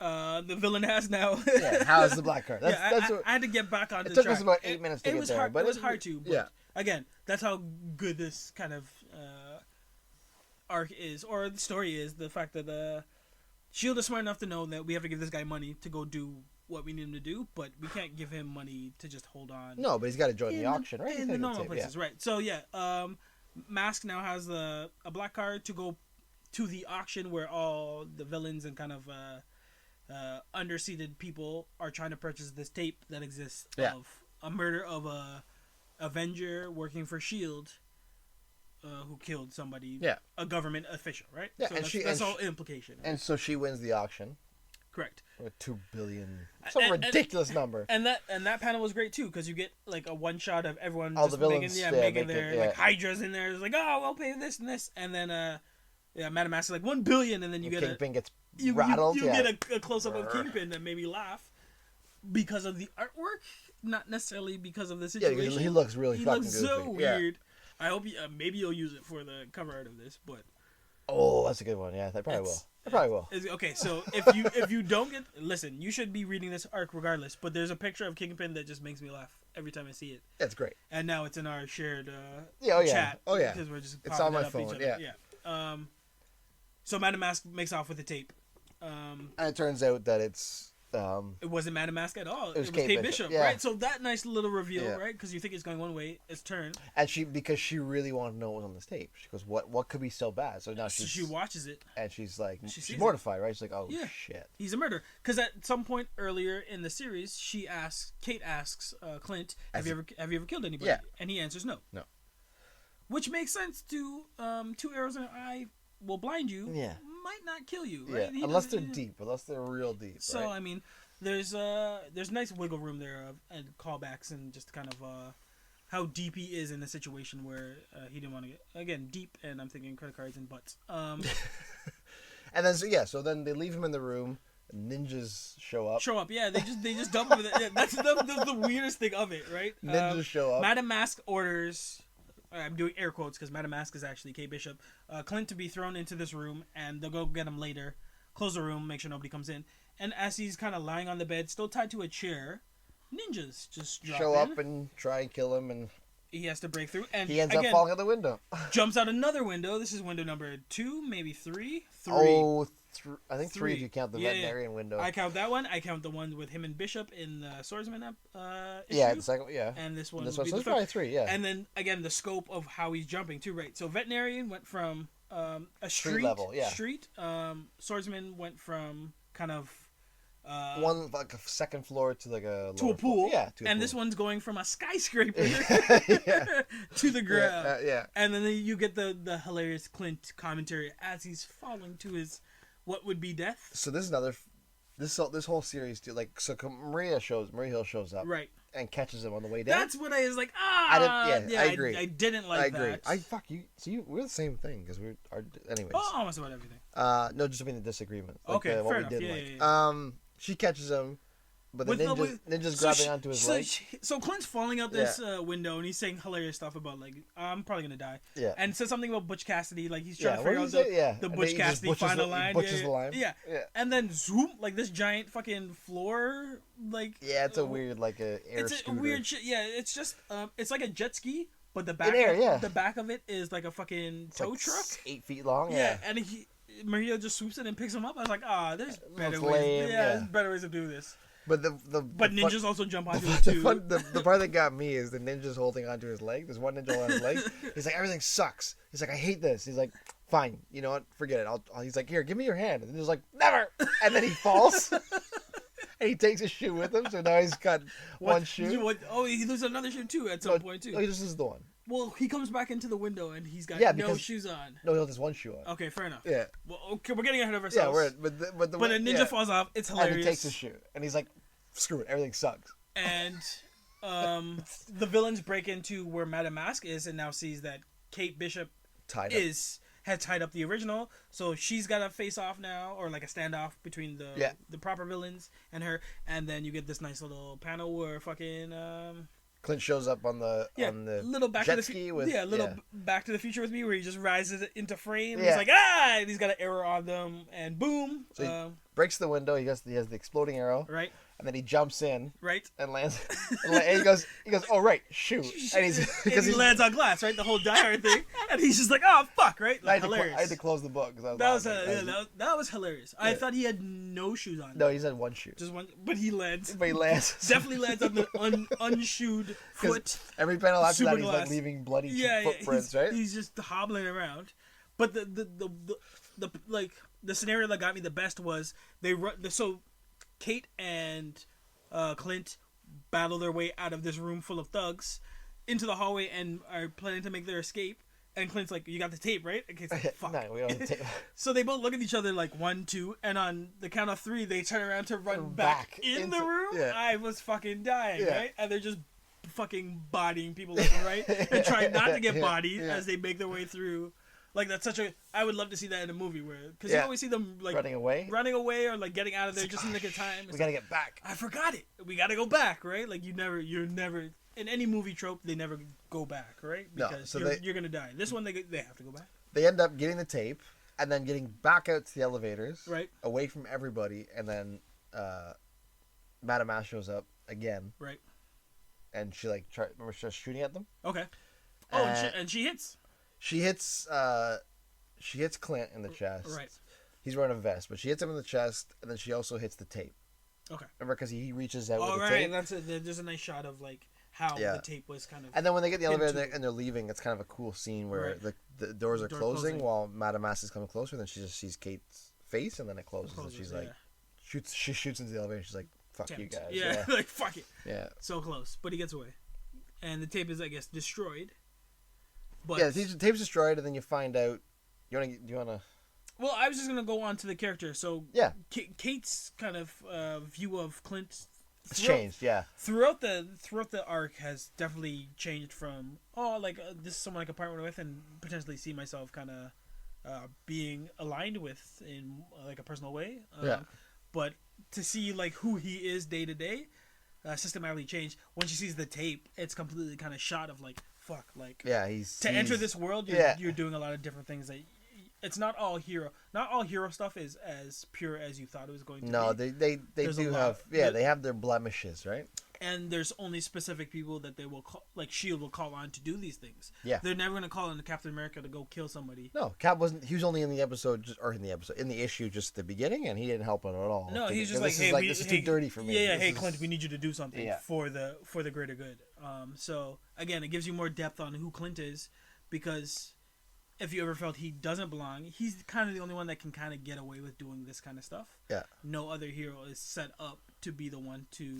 the villain has now. How's the black card? I had to get back on the track. It took us about 8 minutes to get there, but it was hard to. But again, that's how good this kind of arc is, or the story is. The fact that Shield is smart enough to know that we have to give this guy money to go do what we need him to do, but we can't give him money to just hold on. No, but he's got to join the auction, right? In the normal places, right? So Mask now has a black card to go to the auction where all the villains and kind of underseated people are trying to purchase this tape that exists of a murder of a Avenger working for Shield, who killed somebody, a government official, right? Yeah, so and that's all implication. Right? And so she wins the auction. Correct. With $2 billion, some ridiculous number. And that panel was great too, because you get like a one shot of everyone all just the villains, making their like Hydra's in there. It's like, oh, I'll pay this and this, and then Madam Mask is like $1 billion, and then you get Kingpin gets rattled. You get a close up of Kingpin that made me laugh because of the artwork, not necessarily because of the situation. Yeah, he looks really fucking goofy. He looks so weird. I hope maybe you'll use it for the cover art of this, but. Oh, that's a good one. Yeah, they probably will. They probably will. Okay, so if you don't listen, you should be reading this arc regardless. But there's a picture of Kingpin that just makes me laugh every time I see it. That's great. And now it's in our shared chat. Oh yeah. Because we're just it's on my phone. Yeah. So Madam Mask makes off with the tape. And it turns out that it wasn't Madam Mask at all. It was Kate Bishop, yeah. right? So that nice little reveal, right? Because you think it's going one way, it's turned. And because she really wanted to know what was on this tape. She goes, "What could be so bad?" So now she watches it, and she's like, she's mortified, right? She's like, "Oh shit, he's a murderer." Because at some point earlier in the series, Kate asks Clint, "Have you ever killed anybody?" Yeah. And he answers no. No. Which makes sense to 2 arrows in an eye will blind you. Yeah. Might not kill you, right? Yeah. Unless they're deep, unless they're real deep. So right? I mean. There's nice wiggle room there and callbacks and just kind of how deep he is in a situation where he didn't want to get again deep, and I'm thinking credit cards and butts. And then so then they leave him in the room. Ninjas show up. Yeah. They just dump him. That's the weirdest thing of it, right? Ninjas show up. Madam Mask orders. I'm doing air quotes because Madam Mask is actually Kate Bishop. Clint to be thrown into this room, and they'll go get him later. Close the room, make sure nobody comes in. And as he's kind of lying on the bed, still tied to a chair, ninjas just show up and try and kill him, and he has to break through. And he ends up falling out the window. Jumps out another window. This is window number 2, maybe 3. 3. Oh, I think 3 if you count the veterinarian window. I count that one. I count the one with him and Bishop in the swordsman issue. Yeah, the second. Yeah. And this one. So it's probably 3. Yeah. And then again, the scope of how he's jumping too. Right. So veterinarian went from a street level. Yeah. Swordsman went from kind of. One like a second floor to like a pool. Yeah, and this one's going from a skyscraper to the ground. Yeah. And then you get the hilarious Clint commentary as he's falling to his what would be death. So this is another this whole series too. Like so, Maria Hill shows up right and catches him on the way down. That's what I was like. I agree. I didn't like that. I fuck you. See, we're the same thing because we're anyways. Oh, almost about everything. No, just mean the disagreement. Like okay, what fair we enough. didn't Yeah. She catches him, but the ninja's grabbing onto his leg. So Clint's falling out this window, and he's saying hilarious stuff about like I'm probably gonna die. Yeah. And says something about Butch Cassidy, like he's trying to figure out the Butch Cassidy final line. Butches the line. Yeah. And then zoom, like this giant fucking floor, like. Yeah, it's a weird like a air. It's scooter. a weird shit. Yeah, it's just it's like a jet ski, but the back the back of it is like a fucking tow truck, 8 feet long. Yeah, and Maria just swoops it and picks him up. I was like, there's better ways. Lame, there's better ways of doing this. But but ninjas also jump onto it too. The part that got me is the ninja's holding onto his leg. There's one ninja on his leg. He's like, everything sucks. He's like, I hate this. He's like, fine, you know what? Forget it. He's like, here, give me your hand. And he's like, never. And then he falls. And he takes his shoe with him. So now he's got one shoe. He loses another shoe too at some point too. No, he just loses the one. Well, he comes back into the window and he's got no shoes on. No, he only has one shoe on. Okay, fair enough. Yeah. Well, okay, we're getting ahead of ourselves. Yeah, but the ninja falls off. It's hilarious. And he takes his shoe. And he's like, screw it. Everything sucks. And the villains break into where Madame Mask is and now sees that Kate Bishop had tied up the original. So she's got a face off now, or like a standoff between the proper villains and her. And then you get this nice little panel where fucking... Clint shows up on the little back jet to the ski with Back to the Future with me, where he just rises into frame. Yeah. He's like and he's got an arrow on them, and boom. So he breaks the window. He has the exploding arrow. Right. And then he jumps in. Right. And lands. And he goes. Oh right, shoot. And he lands on glass. Right. The whole Die Hard thing. And he's just like, oh fuck. Right. Like, hilarious. I had to close the book because that was hilarious. Yeah. I thought he had no shoes on. No, he's had one shoe. Just one. But he lands. Definitely lands on the unshoed foot. Every panel after that, he's like leaving bloody footprints. Right. He's just hobbling around. But the scenario that got me the best was they run. So Kate and Clint battle their way out of this room full of thugs into the hallway and are planning to make their escape. And Clint's like, "You got the tape, right?" Okay, like, fuck. No, we don't have the tape. So they both look at each other like 1, 2, and on the count of 3, they turn around to run back in the room. Yeah. I was fucking dying, right? And they're just fucking bodying people left and right and trying not to get bodied as they make their way through. Like, that's such a... I would love to see that in a movie where... Because you always see them, like... Running away or, like, getting out of there just in the nick of time. We gotta get back. I forgot it. We gotta go back, right? Like, you're never... In any movie trope, they never go back, right? Because you're gonna die. This one, they have to go back. They end up getting the tape and then getting back out to the elevators. Right. Away from everybody. And then Madame Mask shows up again. Right. And she, like, starts shooting at them. Okay. Oh, and she hits... She hits Clint in the chest. Right. He's wearing a vest, but she hits him in the chest, and then she also hits the tape. Okay. Remember, because he reaches out with the tape. Right. There's a nice shot of, like, how the tape was kind of... And then when they get the elevator and they're leaving, it's kind of a cool scene where the doors are closing while Madame Mask is coming closer, and then she just sees Kate's face, and then it closes and she's like... She shoots into the elevator, and she's like, fuck you guys. Yeah, like, fuck it. Yeah. So close. But he gets away. And the tape is, I guess, destroyed. But, the tape's destroyed, and then you find out. Do you wanna? Well, I was just gonna go on to the character. So Kate's kind of view of Clint changed. Yeah. Throughout the arc has definitely changed from this is someone I could partner with and potentially see myself kind of being aligned with in like a personal way. But to see like who he is day to day, systematically changed. When she sees the tape, it's completely kind of shot of like. Fuck, like enter this world, you're doing a lot of different things that it's not all hero stuff is as pure as you thought it was going to be. No, they do have they have their blemishes, right? And there's only specific people that they will call, like Shield will call on to do these things. Yeah, they're never gonna call on Captain America to go kill somebody. No, Cap wasn't. He was only in the issue just at the beginning, and he didn't help it at all. No, he's just this is too dirty for me. Yeah, Clint, we need you to do something for the greater good. So again, it gives you more depth on who Clint is, because if you ever felt he doesn't belong, he's kind of the only one that can kind of get away with doing this kind of stuff. Yeah. No other hero is set up to be the one to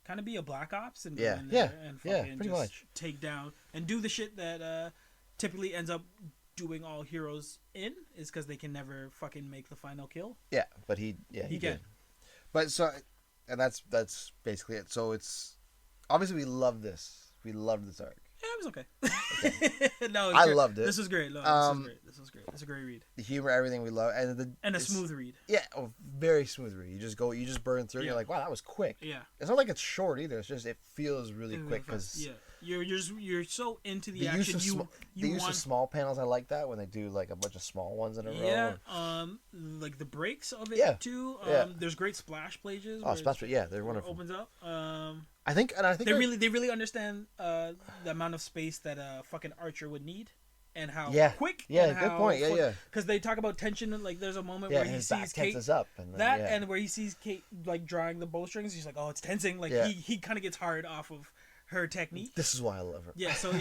kind of be a black ops and pretty much take down and do the shit that typically ends up doing all heroes is because they can never fucking make the final kill. Yeah, but he did. But and that's basically it. So it's obviously we loved this arc. Yeah, it was okay. No, I loved it. This was great. No, this was great. It's a great read. The humor, everything we love, and a smooth read. Yeah, very smooth read. You just burn through. You're like, wow, that was quick. Yeah. It's not like it's short either. It's just it feels really quick because You're so into the The action. use of the use of small panels, I like that when they do like a bunch of small ones in a row. Yeah, like the breaks of it Yeah. too. Yeah. There's great splash plays. Oh, especially they're wonderful. Opens up. I think they really understand the amount of space that a fucking archer would need, and how quick. Yeah, and good point. Yeah. Because they talk about tension, and like there's a moment Yeah, where he his sees back Kate tenses up, and then, and where he sees Kate like drawing the bowstrings. He's like, oh, it's tensing. Like he kind of gets hard off of her technique. This is why I love her. Yeah. So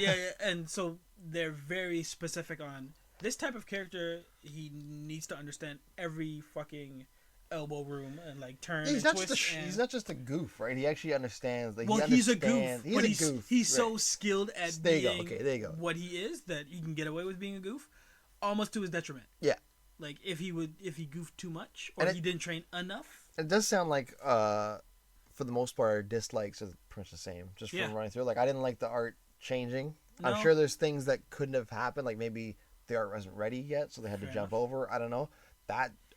and so they're very specific on this type of character. He needs to understand every fucking elbow room and like turn. Yeah, and twist he's not just a goof, right? He actually understands. Like, he's a goof, he's but a goof. He's so skilled at being there you go. what he is that he can get away with being a goof, almost to his detriment. Yeah. Like if he goofed too much or he didn't train enough. It does sound like for the most part, our dislikes are pretty much the same. Just from running through, like I didn't like the art changing. No. I'm sure there's things that couldn't have happened. Like maybe the art wasn't ready yet, so they had to jump over. I don't know.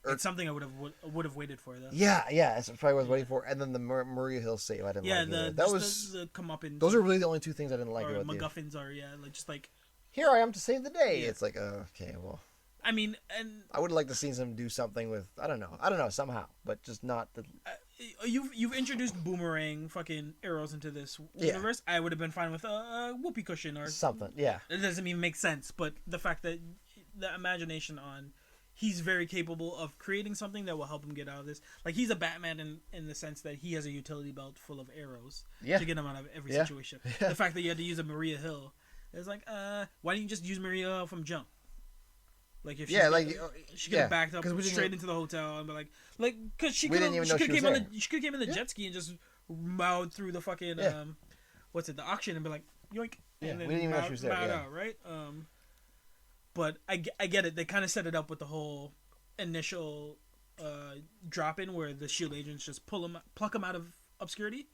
It's something I would have waited for though. Yeah, it's probably what I was waiting for. And then the Maria Hill save, I didn't like either. That was the comeuppance. Those are really the only two things I didn't like about MacGuffins are like just like here I am to save the day. Yeah. It's like okay, well. I mean, and I would like to see them do something with I don't know somehow, but just not the. You've introduced boomerang fucking arrows into this universe. I would have been fine with a whoopee cushion or something. Yeah, it doesn't even make sense. But the fact that the imagination on. He's very capable of creating something that will help him get out of this. Like, he's a Batman in the sense that he has a utility belt full of arrows to get him out of every situation. Yeah. The fact that you had to use a Maria Hill, it's like, why didn't you just use Maria Hill from jump? Like, if she could have backed up straight into the hotel and be like, because she could have came in the jet ski and just mowed through the fucking, the auction and be like, yoink. Yeah, and then we didn't even know she was there. Out, right? But I get it. They kind of set it up with the whole initial drop-in where the S.H.I.E.L.D. agents just pluck him out of obscurity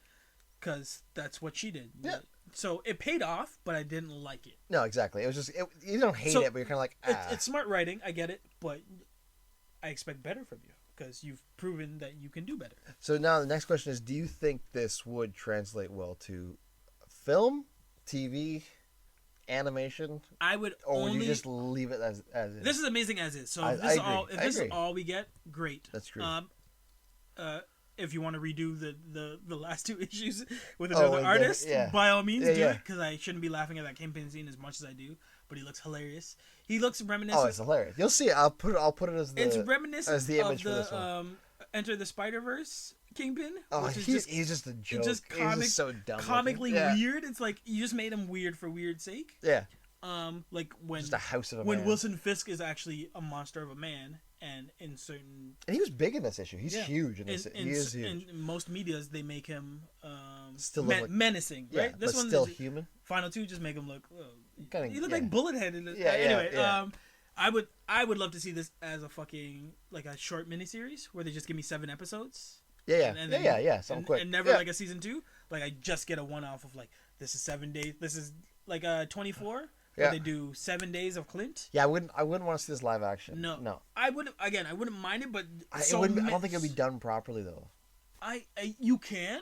because that's what she did. Yeah. So it paid off, but I didn't like it. No, exactly. It was just you don't hate it, but you're kind of like it's smart writing. I get it, but I expect better from you because you've proven that you can do better. So now the next question is: do you think this would translate well to film, TV? Animation, I would would you just leave it as is? This is amazing as is. So if this is all we get, great. That's true. If you want to redo the last two issues with another artist, by all means do it because I shouldn't be laughing at that Kingpin scene as much as I do. But he looks hilarious. He looks reminiscent. Oh, it's hilarious. You'll see. I'll put it as the. It's reminiscent as the image of for this one. Enter the Spider-Verse Kingpin. Oh, he's just a joke. He's just so dumb. Comically weird. It's like you just made him weird for weird's sake. Yeah. Like when just a house of a when man. Wilson Fisk is actually a monster of a man, and in certain. And he was big in this issue. He's huge in this. He is huge. In most medias, they make him still menacing, right? This one still human. Final two just make him look. He look like Bullethead. Anyway, I would love to see this as a fucking like a short miniseries where they just give me 7 episodes. Something quick. And never like a season 2. Like I just get a one-off of like this is 7 days. This is like a 24. Where they do 7 days of Clint. Yeah, I wouldn't want to see this live action. No. I wouldn't mind it, but I don't think it'll be done properly though. You can.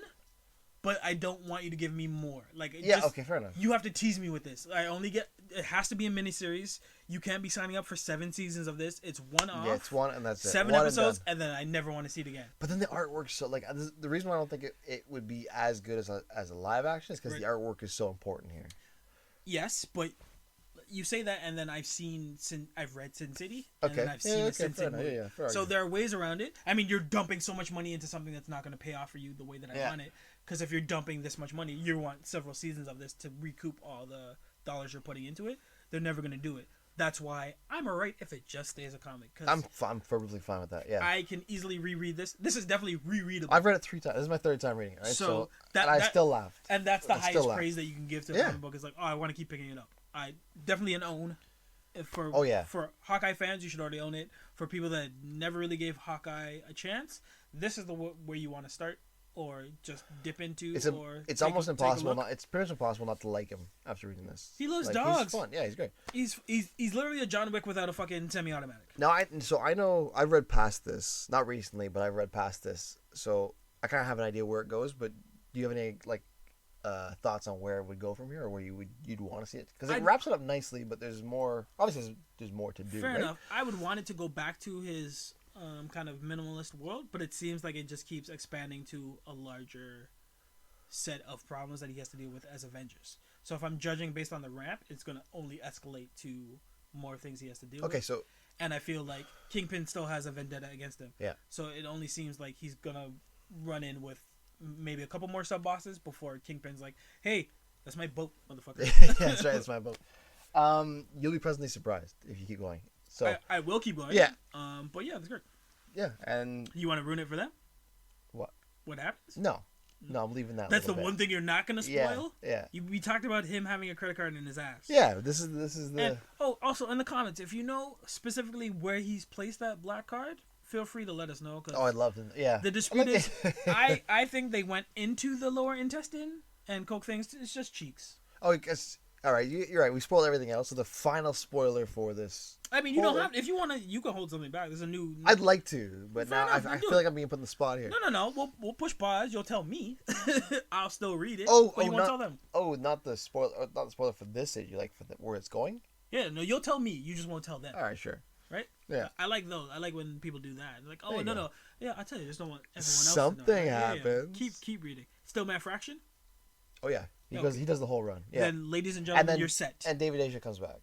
But I don't want you to give me more. Okay, fair enough. You have to tease me with this. It has to be a miniseries. You can't be signing up for 7 seasons of this. It's one off. Yeah, it's one and that's it. 7 episodes, and then I never want to see it again. But then the artwork's so the reason why I don't think it would be as good as a live action is because the artwork is so important here. Yes, but you say that, and then I've read Sin City, and then I've seen the Sin City movie. So there are ways around it. I mean, you're dumping so much money into something that's not going to pay off for you the way that I want it. Because if you're dumping this much money, you want several seasons of this to recoup all the dollars you're putting into it. They're never going to do it. That's why I'm alright if it just stays a comic. I'm perfectly fine with that. Yeah, I can easily reread this. This is definitely rereadable. I've read it 3 times. This is my 3rd time reading it. Right? So I still laughed. And that's the highest praise that you can give to a comic book. Is like, I want to keep picking it up. I definitely an own. For Hawkeye fans, you should already own it. For people that never really gave Hawkeye a chance, this is the where you want to start. Or just dip into. It's almost impossible. It's pretty much impossible not to like him after reading this. He loves dogs. He's fun. Yeah, he's great. He's literally a John Wick without a fucking semi-automatic. Now I know I've read past this, not recently, but I've read past this, so I kind of have an idea where it goes. But do you have any thoughts on where it would go from here, or where you'd want to see it? Because it I'd- wraps it up nicely, but there's more. Obviously, there's more to do. Fair right? enough. I would want it to go back to his kind of minimalist world, but it seems like it just keeps expanding to a larger set of problems that he has to deal with as Avengers. So if I'm judging based on the ramp, it's going to only escalate to more things he has to deal with. Okay, so And I feel like Kingpin still has a vendetta against him. Yeah. So it only seems like he's going to run in with maybe a couple more sub-bosses before Kingpin's like, hey, that's my boat, motherfucker. yeah, that's right. That's my boat. You'll be pleasantly surprised if you keep going. So I will keep going. Yeah. But yeah, that's great. yeah, and You want to ruin it for them? What? What happens? no, I'm leaving that. That's the little bit. one thing you're not going to Yeah, spoil? yeah, We talked about him having a credit card in his ass. yeah. This is the. And, also in the comments, if you know specifically where he's placed that black card, feel free to let us know. Cause Oh, I'd love to. Yeah. the dispute is, I think they went into the lower intestine and Coke thinks it's just cheeks. Oh, because all right, you're right. We spoiled everything else. So the final spoiler for this. I mean, you don't have. If you want to, you can hold something back. There's a new. I'd like to, but Fair now enough, I then do feel it. like I'm being put in the spot here. No. We'll push pause. You'll tell me. I'll still read it. Oh, but you won't not, tell them. oh, not the spoiler. Not the spoiler for this age. You like for where it's going? Yeah, no, you'll tell me. You just won't tell them. All right, sure. Right? Yeah. I like those. I like when people do that. They're like, There oh you no, go. no, yeah, I tell you, just don't want everyone else Something to know. Yeah. happens. Keep reading. Still Matt Fraction. Oh yeah, he Okay. goes. He does the whole run. Yeah. Then, ladies and gentlemen, then- you're set. And David Asia comes back.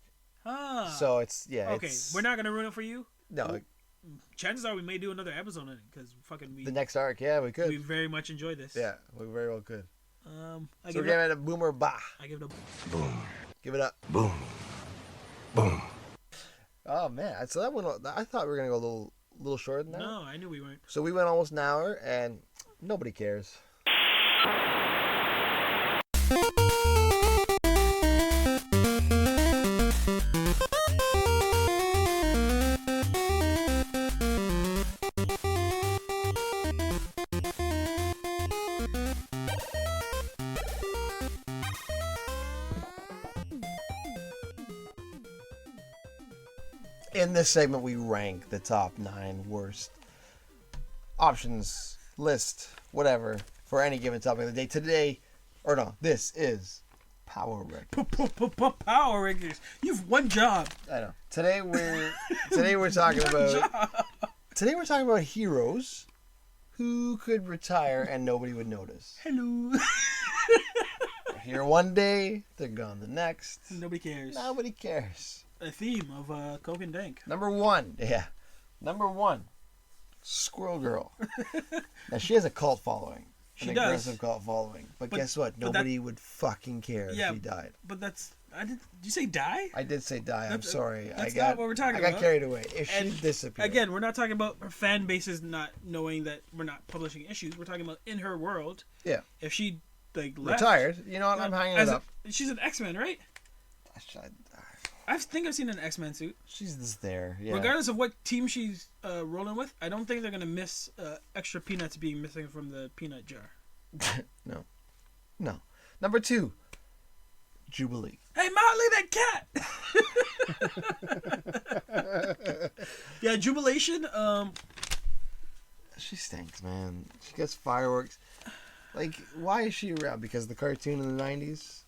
Ah. So it's okay, It's, we're not gonna ruin it for you. no Chances are we may do another episode on it because fucking the next arc. Yeah, we could. we very much enjoy this. Yeah, we very well could. I So we're give it. giving it a boomer bah. I give it a. Boom, Give it up. boom, boom. Oh man, so that went. I thought we were gonna go a little shorter than that. No, I knew we weren't. So we went almost an hour, and nobody cares. In this segment, we rank the top 9 worst options, list, whatever, for any given topic of the day. This is Power Records. Power Rangers. You've one job. I know. Today we're talking about heroes who could retire and nobody would notice. Hello. They're here one day, they're gone the next. Nobody cares. Nobody cares. A theme of Coke and Dank. Number one, Squirrel Girl. Now she has a cult following, She an does. aggressive cult following. But guess what? but Nobody would fucking care if she died. But that's. Did you say die? I did say die. I'm That's- sorry. that's not what we're talking I got about. carried away. If And she disappeared, Again, we're not talking about her fan bases not knowing that we're not publishing issues. We're talking about in her world. yeah, If she left, retired. You know what? I'm hanging it up. She's an X-Men, right? I think I've seen an X-Men suit. She's just there. Yeah. Regardless of what team she's rolling with, I don't think they're gonna miss extra peanuts being missing from the peanut jar. No. Number 2, Jubilee. Hey, Molly, that cat! Yeah, Jubilation. She stinks, man. She gets fireworks. Like, why is she around? Because the cartoon in the 90s?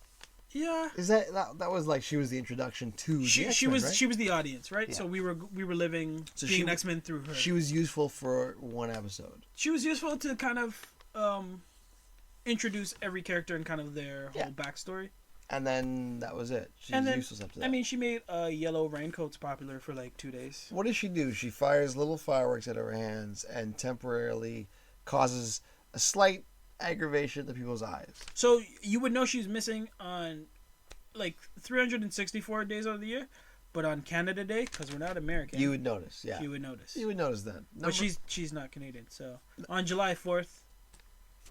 Yeah. Is that was like she was the introduction to the She X-Men, was right? she was the audience, right? Yeah. So we were living So being she- X-Men through her. She was useful for one episode. She was useful to kind of introduce every character and kind of their whole backstory. And then that was it. She's And then, useless after that. I mean, she made yellow raincoats popular for like 2 days. what does she do? She fires little fireworks at her hands and temporarily causes a slight aggravation to people's eyes. So you would know she's missing on like 364 days out of the year, but on Canada Day, because we're not American, You would notice, yeah. you would notice. You would notice then. But she's not Canadian, so on July 4th,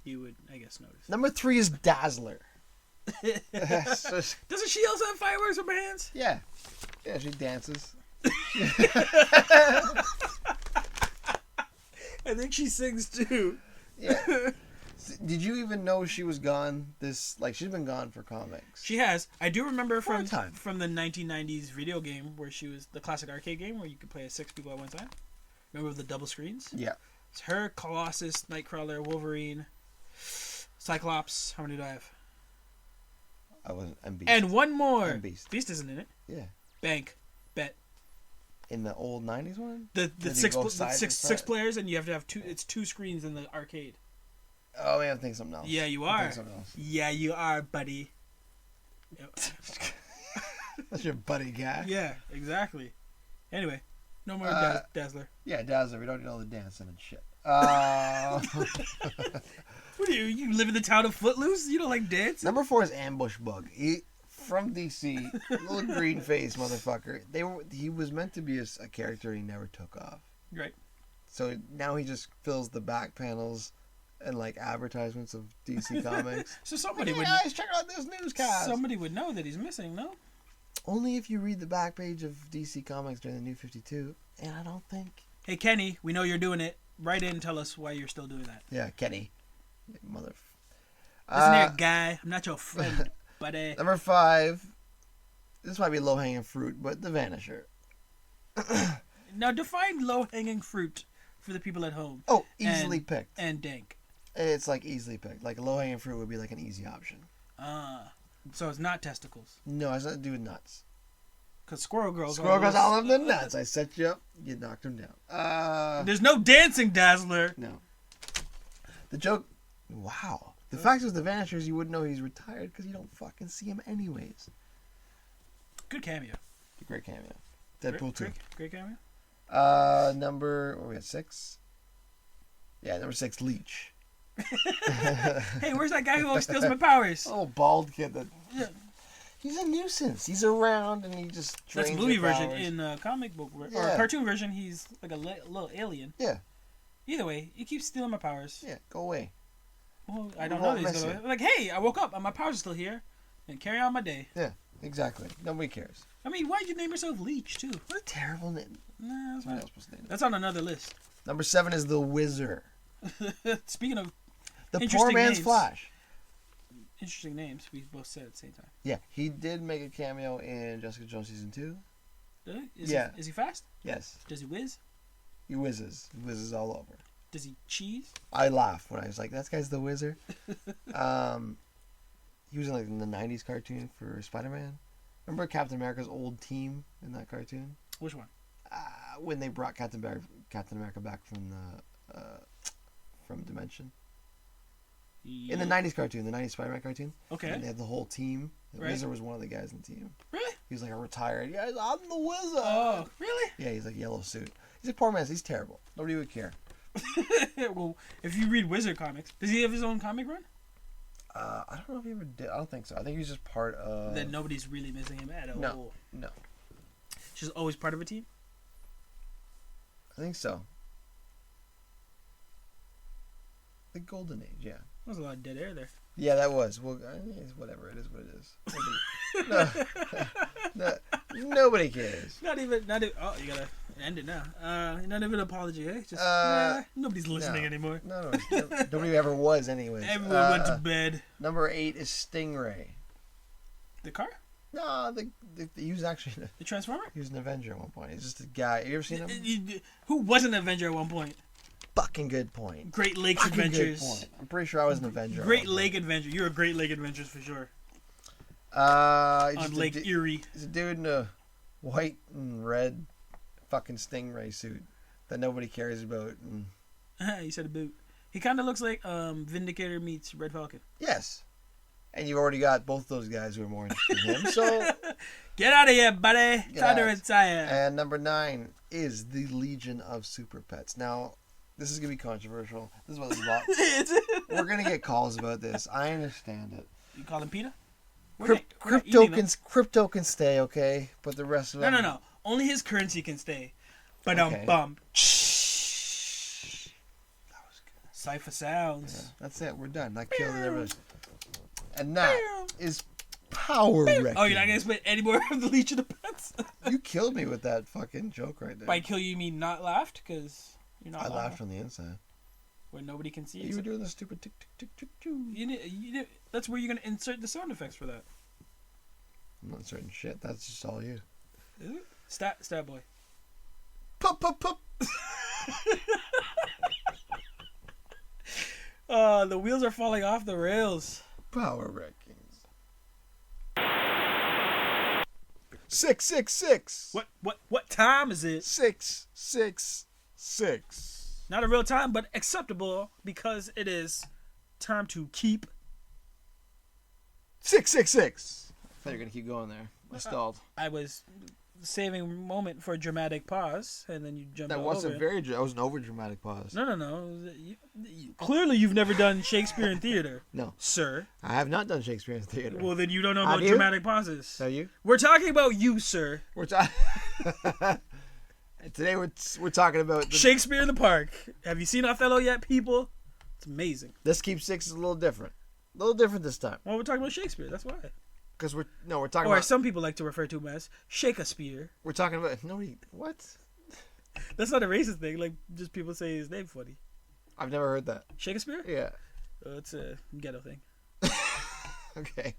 you would, I guess, notice. Number 3 is Dazzler. So Doesn't she also have fireworks from her hands? yeah, she dances. I think she sings too. Yeah. Did you even know she was gone? She's been gone for comics. She has. I do remember For a from time. the 1990s video game where she was the classic arcade game where you could play as 6 people at one time. Remember with the double screens? Yeah. It's her, Colossus, Nightcrawler, Wolverine, Cyclops. How many do I have? I wasn't. And Beast. And one more. And Beast. Beast isn't in it. Yeah. Bank. Bet. In the old 90s one? The Did he go side to six side? players, and you have to have two. It's two screens in the arcade. Oh, man, I'm thinking something else. Yeah, you I'm are. thinking something else. Yeah, you are, buddy. Yep. That's your buddy guy. Yeah, exactly. Anyway, no more Dazzler. Yeah, Dazzler. We don't need all the dancing and shit. What do you? You live in the town of Footloose? You don't like dancing? Number 4 is Ambush Bug. He from DC, little green face motherfucker. He was meant to be a character he never took off. Right. So now he just fills the back panels and like advertisements of DC Comics. So somebody Hey would. guys, check out this newscast. Somebody would know that he's missing, no? Only if you read the back page of DC Comics during the New 52, and I don't think. Hey Kenny, we know you're doing it. Write in and tell us why you're still doing that. Yeah, Kenny, mother. Listen here, guy. I'm not your friend, buddy. Number 5. This might be low hanging fruit, but the Vanisher. Now define low-hanging fruit for the people at home. Oh, easily picked. And dank. It's like easily picked. Like low hanging fruit would be like an easy option. So it's not testicles. No, it's not to do with nuts. Because Squirrel Girl's Squirrel goes all of the nuts. I set you up, you knocked him down. There's no dancing, Dazzler. No. The joke. Wow. The fact is, the Vanishers, you wouldn't know he's retired because you don't fucking see him anyways. Good cameo. Great cameo. Deadpool 2. Great cameo. Number. What we got? 6. Yeah, number 6. Leech. Hey, where's that guy who always steals my powers? Oh, bald kid that. Yeah. He's a nuisance. He's around and he just. That's drains movie your version. powers. In comic book or Yeah. cartoon version, he's like a little alien. Yeah. Either way, he keeps stealing my powers. Yeah. Go away. Well, I don't We know. won't He's miss gonna you. like, hey, I woke up and my powers are still here, and carry on my day. Yeah. Exactly. Nobody cares. I mean, why'd you name yourself Leech too? What a terrible name. Nah, that's What fine. else was named? That's on another list. Number 7 is the Wizard. Speaking of The poor Interesting man's names. Flash. interesting names, we both said at the same time. Yeah, he did make a cameo in Jessica Jones season 2. Did he? Yeah. Is he fast? Yes, Does he whiz? he whizzes. He whizzes all over. Does he cheese? I laughed when I was like, "That guy's the Wizard." He was in like in the '90s cartoon for Spider-Man. Remember Captain America's old team in that cartoon? Which one? When they brought Captain America back from the from Dimension in the '90s cartoon, the '90s Spider-Man cartoon. Okay. And they had the whole team. The Right. Wizard was one of the guys in the team. Really? He was like a retired. Yeah, I'm the Wizard. Oh, really? Yeah, he's like yellow suit. He's a poor man. He's terrible. Nobody would care. Well, if you read Wizard comics, does he have his own comic run? I don't know if he ever did. I don't think so. I think he was just part of. Then nobody's really missing him at all. No. She's always part of a team. I think so. The Golden Age, yeah. There's a lot of dead air there. Yeah, that was. Well, it's whatever. It is what it is. Nobody cares. Not even. Oh, you gotta end it now. Not even an apology, eh? Just nobody's listening no. anymore. No, nobody ever was, anyways. Everyone went to bed. Number 8 is Stingray. The car? No, he was actually The Transformer? he was an Avenger at one point. He's just a guy. You ever seen him? Who was an Avenger at one point? Fucking good point. Great Lakes Fucking Adventures. good point. I'm pretty sure I was an Avenger. at Great one point. Lake Adventure. You're a Great Lake Adventures for sure. He's On just Lake Erie. He's a dude in a white and red fucking Stingray suit that nobody cares about. And You said a boot. He kind of looks like Vindicator meets Red Falcon. yes. And you've already got both those guys who are more interested in him. So, Get out of here, buddy. Get Time to out. retire. and number 9 is the Legion of Super Pets. Now, this is gonna be controversial. This is what this is about. We're gonna get calls about this. I understand it. You call him Peter? Crypto can stay, okay, but the rest of them. No. Only his currency can stay. But Okay. bum. That was good. Cypher sounds. Yeah, that's it. We're done. That killed everything. And that is power wrecking. Oh, you're not gonna explain any more of the Legion of Pets? You killed me with that fucking joke right there. By kill you mean not laughed? Because you're not I laughing. laughed on the inside. Where nobody can see it. You were doing the stupid tick tick tick tick tick. That's where you're gonna insert the sound effects for that. I'm not certain shit. That's just all you. Is it? Stat boy. Pup pup pup. The wheels are falling off the rails. Power wreckings. 666. What time is it? 666. Not a real time, but acceptable because it is time to keep. 666. I thought you were gonna keep going there. I stalled. I was saving a moment for a dramatic pause, and then you jumped That all wasn't over it. that was an over dramatic pause. No. Clearly, you've never done Shakespeare in theater. No. Sir. I have not done Shakespeare in theater. Well, then you don't know Have about you? dramatic pauses. Have you? We're talking about you, sir. We're talking. Today we're talking about Shakespeare in the Park. Have you seen Othello yet, people? It's amazing. This Keep Six is a little different. A little different this time. Well, we're talking about Shakespeare. That's why. Because we're talking Or about. some people like to refer to him as Shakespeare. We're talking about what? That's not a racist thing. Like, just people say his name funny. I've never heard that. Shakespeare? Yeah. It's a ghetto thing. Okay.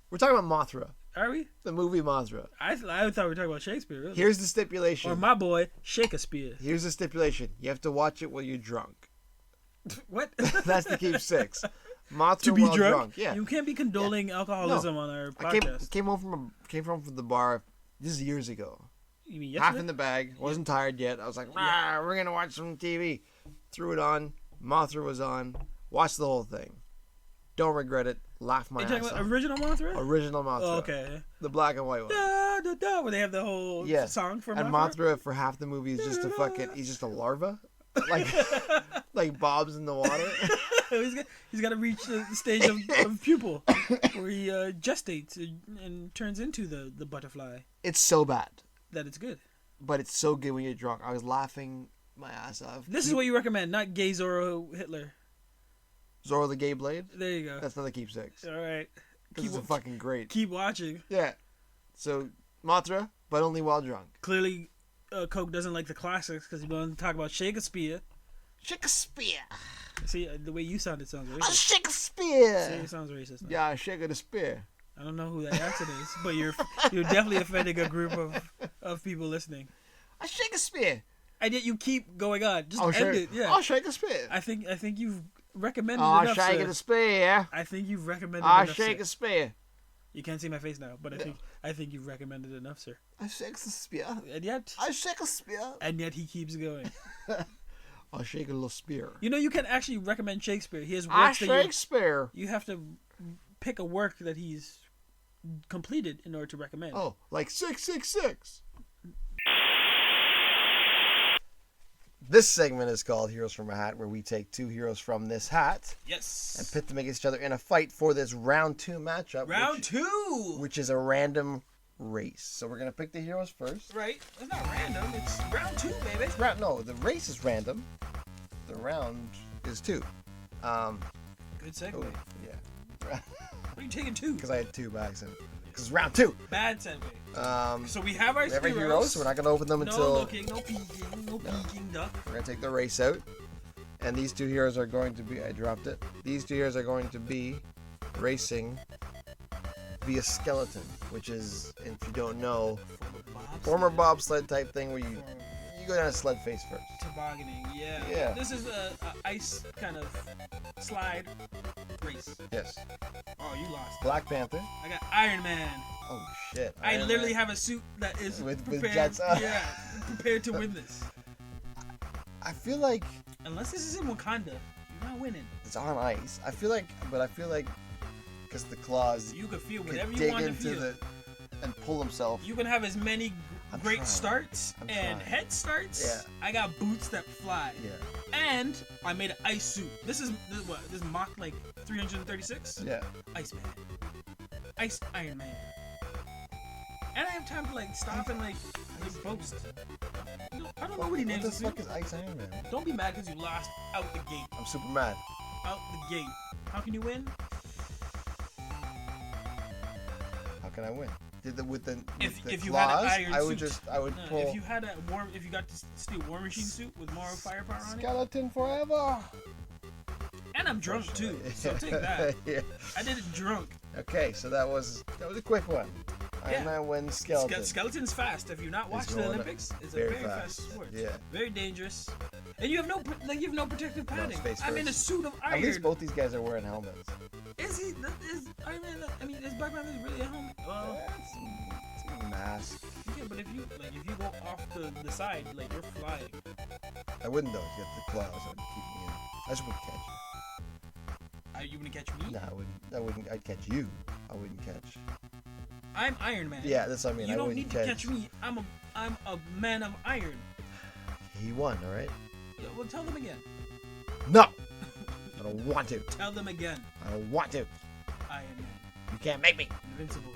We're talking about Mothra, Are we? the movie Mothra. I thought we were talking about Shakespeare. Really. Here's the stipulation. Or my boy, Shakespeare. Here's the stipulation. You have to watch it while you're drunk. What? That's the Keep Six. Mothra To be while drunk? Yeah. You can't be condoning alcoholism on our podcast. Came home from the bar. This is years ago. You mean Half yesterday? in the bag. Wasn't tired yet. I was like, we're gonna watch some TV. Threw it on. Mothra was on. Watched the whole thing. Don't regret it. Laugh my Are you ass talking off. about original Mothra? Original Mothra. Oh, okay. The black and white one. Da, da, da, where they have the whole song for And Mothra? Mothra for half the movie is just he's just a larva. Like bobs in the water. he's got to reach the stage of pupil where he gestates and turns into the butterfly. It's so bad. That it's good. But it's so good when you're drunk. I was laughing my ass off. This is what you recommend, not gay Zorro Hitler. Zorro the Gay Blade? There you go. That's not the Keep Six. All right. This is fucking great. Keep watching. Yeah. So, Mothra, but only while drunk. Clearly, Coke doesn't like the classics because he wants to talk about Shakespeare. Shakespeare. See, the way you sounded sounds A racist. Shakespeare. See, it sounds racist now. Yeah, Shakespeare. I don't know who that accent is, but you're definitely offending a group of people listening. A Shakespeare. And yet you keep going on. Just end it. Yeah. Oh, Shakespeare. I think you've recommended Oh, enough, sir. Shakespeare. I think you've recommended Ah, enough, sir. Shakespeare. You can't see my face now, but I think you've recommended enough, sir. A Shakespeare. And yet A Shakespeare. he keeps going. A Shakespeare. You know, you can actually recommend Shakespeare. He has A works that Shakespeare. you have to pick a work that he's completed in order to recommend. Oh, like 666. This segment is called Heroes from a Hat, where we take two heroes from this hat Yes. and pit them against each other in a fight for this round 2 matchup. Round 2. Which is a random race. So we're going to pick the heroes first. Right. It's not random. It's round 2, baby. No, the race is random. The round is 2. Good segue. Oh, yeah. Why are you taking 2? Because I had 2 bags in it. Because it's round 2. Bad segue. So we have our We have our heroes, so we're not going to open them No until... looking, no peeking, no peeking, duck. We're going to take the race out. And these two heroes are going to be... I dropped it. These two heroes are going to be racing via skeleton, which is, if you don't know, former bobsled type thing where you go down a sled face first. Tobogganing, yeah. Yeah. This is a ice kind of slide race. Yes. Oh, you lost. Black Panther. I got Iron Man. Oh, shit. I Iron literally Man. have a suit that is With prepared. jets on. Yeah, prepared to win this. I feel like Unless this is in Wakanda, you're not winning. it's on ice. I feel like because the claws You can feel can whatever you dig want to into feel. and pull himself. You can have as many I'm great trying. starts I'm and trying. head starts. Yeah. I got boots that fly. Yeah. And I made an ice suit. This is what? This is Mach like 336? Yeah. Iceman. Ice Iron Man. And I have time to like stop and like boast. I don't know what he names What the the fuck suit. is Ice Iron Man? Don't be mad because you lost out the gate. I'm super mad. Out the gate. How can you win? How can I win? With the If you claws, had an iron I would suit. just pull. If you had if you got to steal War Machine suit with more firepower on it. Skeleton forever. And I'm drunk too, so take that. Yeah. I did it drunk. Okay, so that was a quick one. Yeah. Iron Man wins skeleton. Skeleton's fast. If you're not watching the rolling Olympics, it's a very very fast fast. sport. Yeah. Very dangerous. And you have no protective padding. space I'm in a first. suit of iron. At least both these guys are wearing helmets. Is he? Is Iron Man? I mean, is Black Panther really a helmet? Well, It's Mask. Yeah, but if you go off the side, like you're flying. I wouldn't though. You have the claws. I'd keep me in. I just wouldn't catch Are you gonna catch me? you. No, I wouldn't. I'd catch you. I wouldn't catch. I'm Iron Man. Yeah, that's what I mean. You I don't wouldn't need to catch me. I'm a man of iron. He won. All right. Yeah, well, tell them again. No. I don't want to. Tell them again. I don't want to. I am You can't make me. invincible.